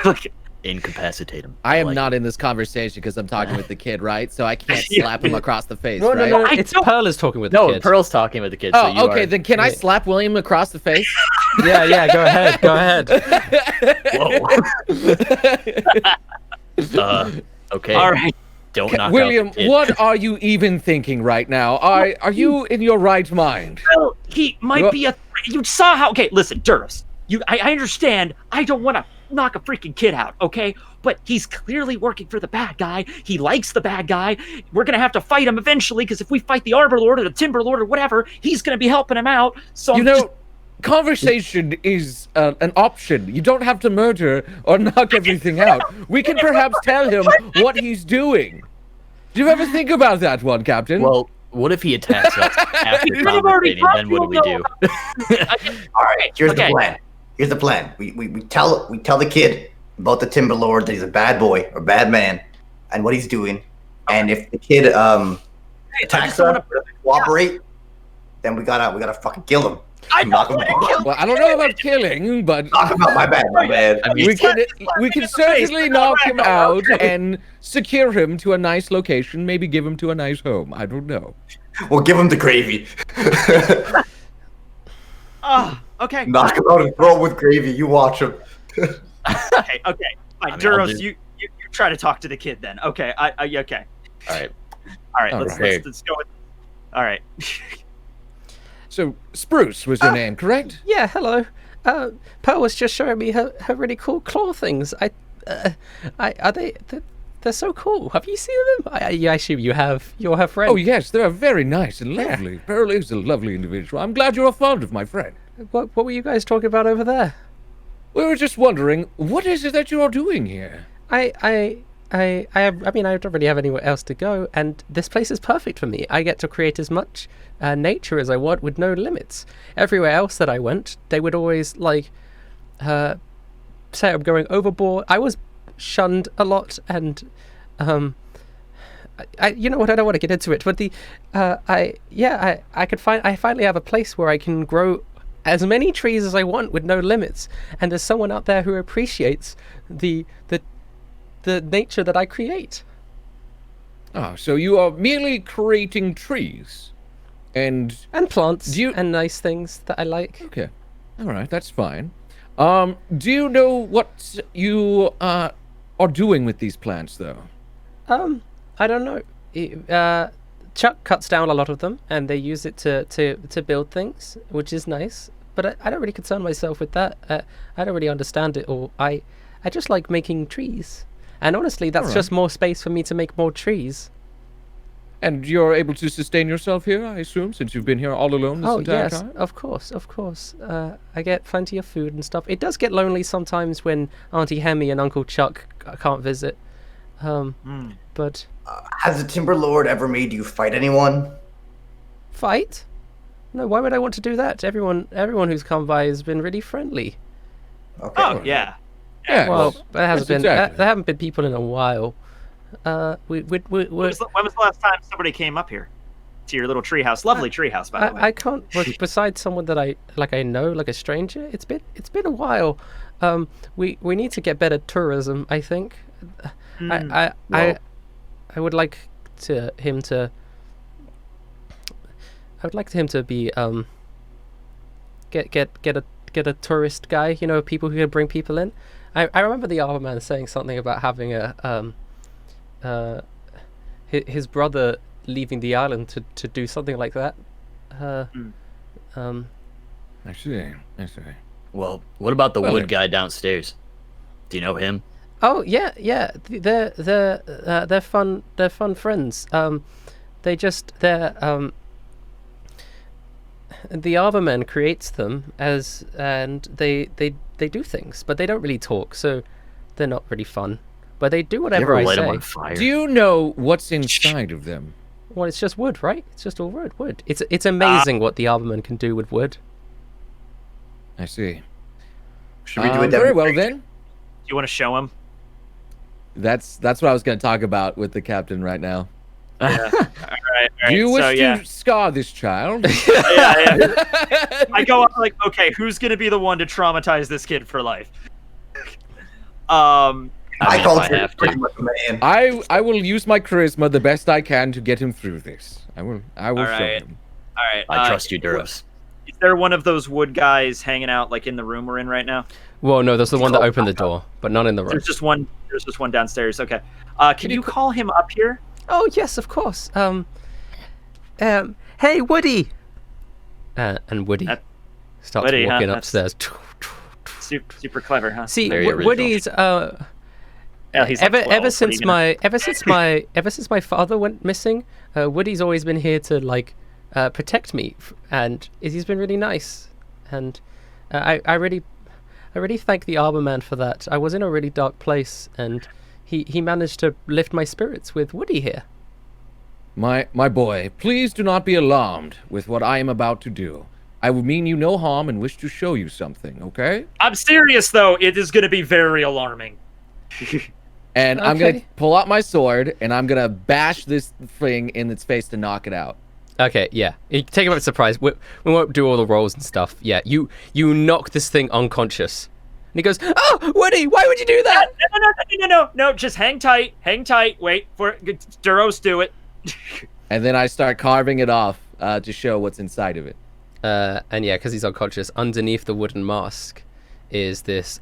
Like, Incapacitate him. I am like not in this conversation because I'm talking with the kid, right? So I can't Yeah. slap him across the face, no, right? no, I it's don't- Pearl is talking with No, the kid. Pearl's talking with the kid. so Oh, you okay, are- then can I slap William across the face? Yeah, go ahead, go ahead. Okay. all right. Don't knock William, out the kid. what are you even thinking right now? Are you in your right mind? Well, he might Well- be a. You saw how? Okay, listen, Duros. I understand. I don't want to knock a freaking kid out, okay? But he's clearly working for the bad guy. He likes the bad guy. We're gonna have to fight him eventually because if we fight the Arbor Lord or the Timber Lord or whatever, he's gonna be helping him out. So You I'm know, just- conversation is an option. You don't have to murder or knock everything out. We can perhaps tell him what he's doing. Do you ever think about that one, Captain? Well, what if he attacks us after We've already conversating? Then what do we do? All right, here's Okay. the plan. Here's the plan. We tell the kid about the Timber Lord that he's a bad boy or bad man, and what he's doing. And if the kid attacks don't us, or doesn't cooperate, then we gotta fucking kill him. I Knock don't him want to out. kill. Well, I don't know about killing, but Knock him out. My bad. My bad. I mean, we can in the face, certainly but knock not him right out now. and secure him to a nice location. Maybe give him to a nice home. I don't know. We'll give him the gravy. Okay. Knock him out and throw him with gravy. You watch him. Okay. Fine, I mean, Duros, I'll do- you try to talk to the kid then. Okay. Okay. All right. All right. All Let's right. let's go with. All right. So Spruce was your name, correct? Yeah, hello. Pearl was just showing me her really cool claw things. They're so cool. Have you seen them? I assume you have. You're her friend. Oh yes, they are very nice and lovely. Pearl is a lovely individual. I'm glad you're fond of my friend. What were you guys talking about over there? We were just wondering, what is it that you are doing here? I mean, I don't really have anywhere else to go, and this place is perfect for me. I get to create as much nature as I want with no limits. Everywhere else that I went, they would always say I'm going overboard. I was shunned a lot, and you know what? I don't want to get into it, but I finally have a place where I can grow as many trees as I want with no limits, and there's someone out there who appreciates the nature that I create. Ah, so you are merely creating trees, and Plants Do you- and nice things that I like. okay, all right, that's fine. Do you know what you are doing with these plants, though? I don't know. Chuck cuts down a lot of them, and they use it to build things, which is nice. But I don't really concern myself with that. I don't really understand it, or I just like making trees. And honestly, that's Alright. just more space for me to make more trees. And you're able to sustain yourself here, I assume, since you've been here all alone this entire time? Of course, of course. I get plenty of food and stuff. It does get lonely sometimes when Auntie Hemi and Uncle Chuck can't visit. But Has the Timber Lord ever made you fight anyone? fight? No, why would I want to do that? Everyone who's come by has been really friendly. Okay. Oh yeah. Yeah, Well, there hasn't been exactly. there haven't been people in a while. We're When was the last time somebody came up here to your little treehouse? Lovely treehouse, by the way. I can't. Besides someone that I know, like a stranger, it's been a while. We need to get better tourism. I think. I would like him to be get a tourist guy. You know, people who can bring people in. I remember the Arbor Man saying something about having his brother leaving the island to do something like that. I see. Well, what about the wood guy downstairs? Do you know him? Oh yeah. They're fun friends. The Arborman creates them and they do things, but they don't really talk, so they're not really fun. But they do whatever I light say. him on fire? Do you know what's inside of them? Well, it's just wood, right? It's just all wood. It's amazing what the Arborman can do with wood. I see. Should we do a Very well demonstration? then. You want to show him? That's what I was going to talk about with the captain right now. Yeah. All right. Do you wish So, to scar this child? yeah. I go up like, okay, who's gonna be the one to traumatize this kid for life? I mean, called if I have pretty to. much a man. I will use my charisma the best I can to get him through this. I will show right. him. All right. I trust you, Duros. Is there one of those wood guys hanging out like in the room we're in right now? Well, no, there's the one that opened the door, but not in the room. There's just one downstairs. Okay. Can you call him up here? Oh yes, of course. Hey, Woody. And Woody starts Woody, huh? walking That's upstairs. Super clever, huh? See, Very original. Woody's Yeah, he's like 12. ever What are since you gonna- my father went missing, Woody's always been here to protect me, and he's been really nice, and I really thank the Arborman for that. I was in a really dark place, and he managed to lift my spirits with Woody here. My boy, please do not be alarmed with what I am about to do. I will mean you no harm and wish to show you something, okay? I'm serious though. It is going to be very alarming. And I'm going to Okay. pull out my sword, and I'm going to bash this thing in its face to knock it out. Okay, yeah. You take him by surprise. We won't do all the rolls and stuff. Yeah, you knock this thing unconscious. And he goes, "Oh, Woody, why would you do that?" No. Just hang tight. Wait for it. Duros, do it. And then I start carving it off to show what's inside of it. And yeah, because he's unconscious, underneath the wooden mask is this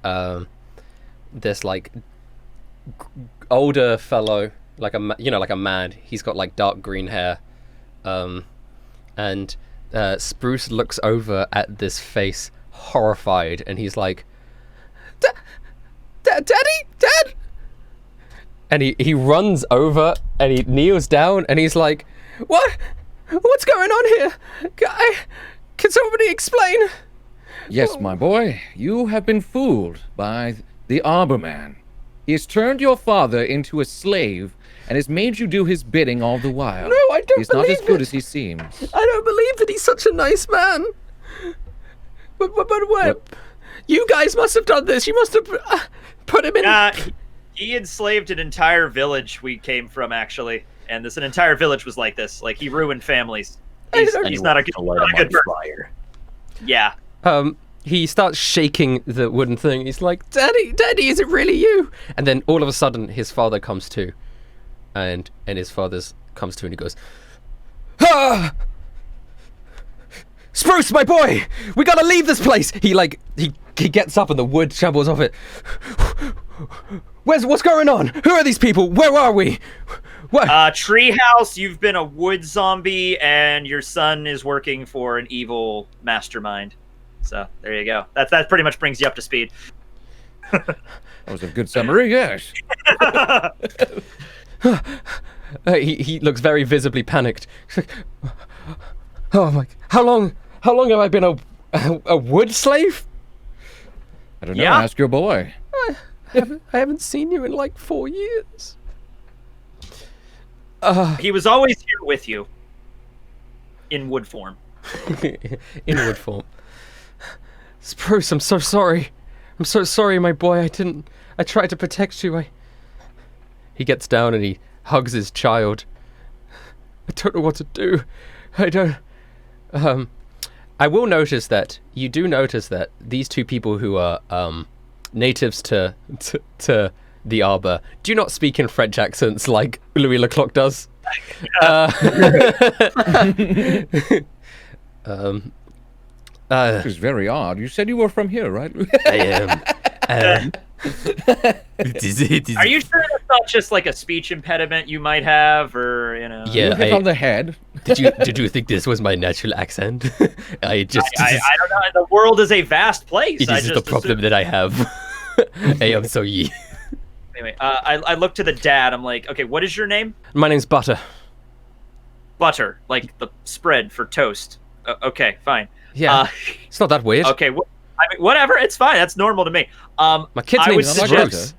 older fellow, like a man. He's got like dark green hair, and Spruce looks over at this face, horrified, and he's like, Dad!" And he runs over and he kneels down and he's like, What's going on here? Can somebody explain? Yes, my boy, you have been fooled by the Arborman. He has turned your father into a slave and has made you do his bidding all the while. No, I don't He's not as believe good it. as he seems. I don't believe that he's such a nice man. But what? You guys must have done this. You must have put him in. He enslaved an entire village we came from, actually. And an entire village was like this. Like, he ruined families. He's not a good, person. Fire. Yeah. He starts shaking the wooden thing. He's like, Daddy, is it really you? And then all of a sudden, his father comes to. And his father comes to and he goes, "Ah! Spruce, my boy! We gotta leave this place!" He gets up and the wood shambles off it. What's going on? Who are these people? Where are we? What? Treehouse, you've been a wood zombie, and your son is working for an evil mastermind. So, there you go. That pretty much brings you up to speed. That was a good summary, yes. He looks very visibly panicked. Oh my! How long have I been a wood slave? I don't know. Yeah. Ask your boy. I haven't seen you in like 4 years. He was always here with you. In wood form. In wood form. Spruce, I'm so sorry. I'm so sorry, my boy. I tried to protect you. He gets down and he hugs his child. I don't know what to do. I don't. I will notice that you do notice that these two people who are natives to the Arbor do not speak in French accents like Louis Leclerc does. Which is very odd. You said you were from here, right? I am. Are you sure that's not just like a speech impediment you might have, or you know? Yeah, You hit on the head. Did you think this was my natural accent? I I don't know. The world is a vast place. It is the problem that I have. I am sorry. Anyway, I look to the dad. I'm like, okay, what is your name? My name's Butter. Butter, like the spread for toast. Okay, fine. Yeah, it's not that weird. Okay, I mean, whatever. It's fine. That's normal to me. My kid's name is Spruce.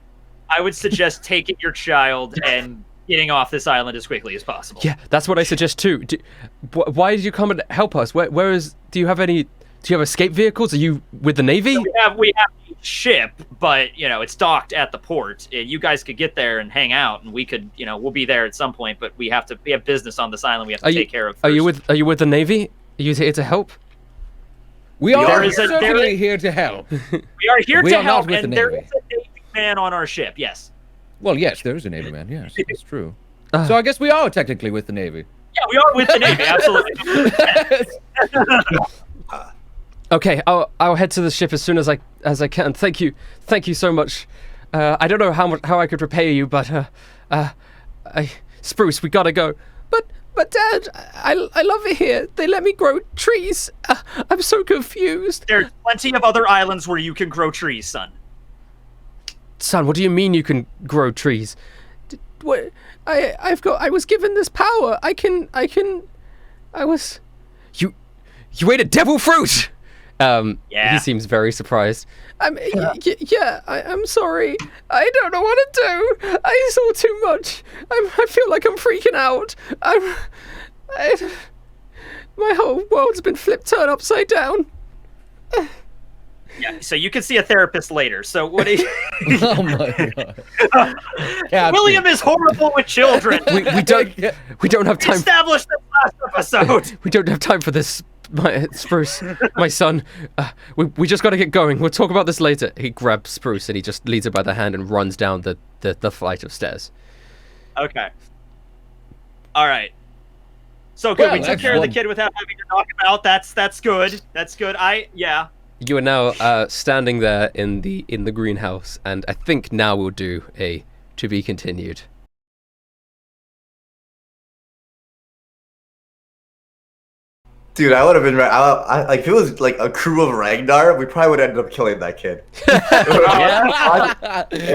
I would suggest taking your child and getting off this island as quickly as possible. Yeah, that's what I suggest too. Why did you come and help us? Where is? Do you have escape vehicles? Are you with the Navy? We have a ship, but you know it's docked at the port. You guys could get there and hang out, and we could, you know, we'll be there at some point. But we have business on this island. We have to take care of. First. Are you with the Navy? Are you here to help? We are There is certainly here to help. We are here We to are not help, with the and there Navy. is a Navy man on our ship. Yes. Well, yes, there is a Navy man. Yes, that's true. So I guess we are technically with the Navy. Yeah, we are with the Navy. Absolutely. Okay, I'll head to the ship as soon as I can. Thank you so much. I don't know how I could repay you, but Spruce, we gotta go. But Dad, I love it here. They let me grow trees. I'm so confused. There's plenty of other islands where you can grow trees, son. Son, what do you mean you can grow trees? What? I was given this power. You ate a devil fruit. Yeah. He seems very surprised. I'm sorry. I don't know what to do. I saw too much. I feel like I'm freaking out. My whole world's been turned upside down. Yeah, so you can see a therapist later. So what do you... Oh my god. William is horrible with children. We don't have time. Established this last episode. We don't have time for this, Spruce, my son. We just got to get going. We'll talk about this later. He grabs Spruce and he just leads her by the hand and runs down the flight of stairs. Okay. All right. So good. Well, We took care of the kid without having to knock him out. That's good. That's good. Yeah. You are now standing there in the greenhouse, and I think now we'll do a to be continued. Dude, I would have been right. Like, if it was like a crew of Ragnar, we probably would end up killing that kid.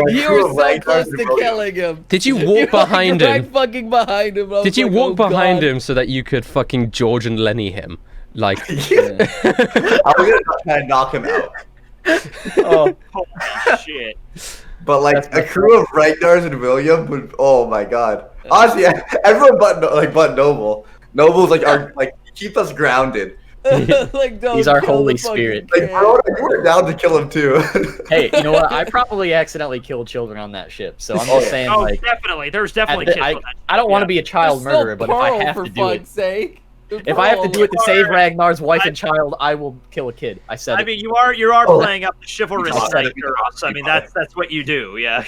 You were so close to killing him. Did you walk behind him? Right fucking behind him. Did you walk behind him so that you could fucking George and Lenny him? Like, I was gonna try and knock him out. Oh, holy shit. But like a crew of Ragnars and William would. Oh my god. Honestly, everyone but Noble. Noble's like our keep us grounded. Like, don't He's our kill holy the fucking spirit. kid. Like, bro, we're down to kill him too. Hey, you know what? I probably accidentally killed children on that ship, so I'm just saying, Oh, like, definitely. There's definitely kids on that I don't want to ship, be a child There's still murderer, but if I Pearl, have for to do it, fuck's sake. if I have to do it to save Pearl. Ragnar's wife and child, I will kill a kid. I said I it. mean, you are Oh. playing up the chivalrous I said side it. of Kuros. I mean, that's what you do. Yeah.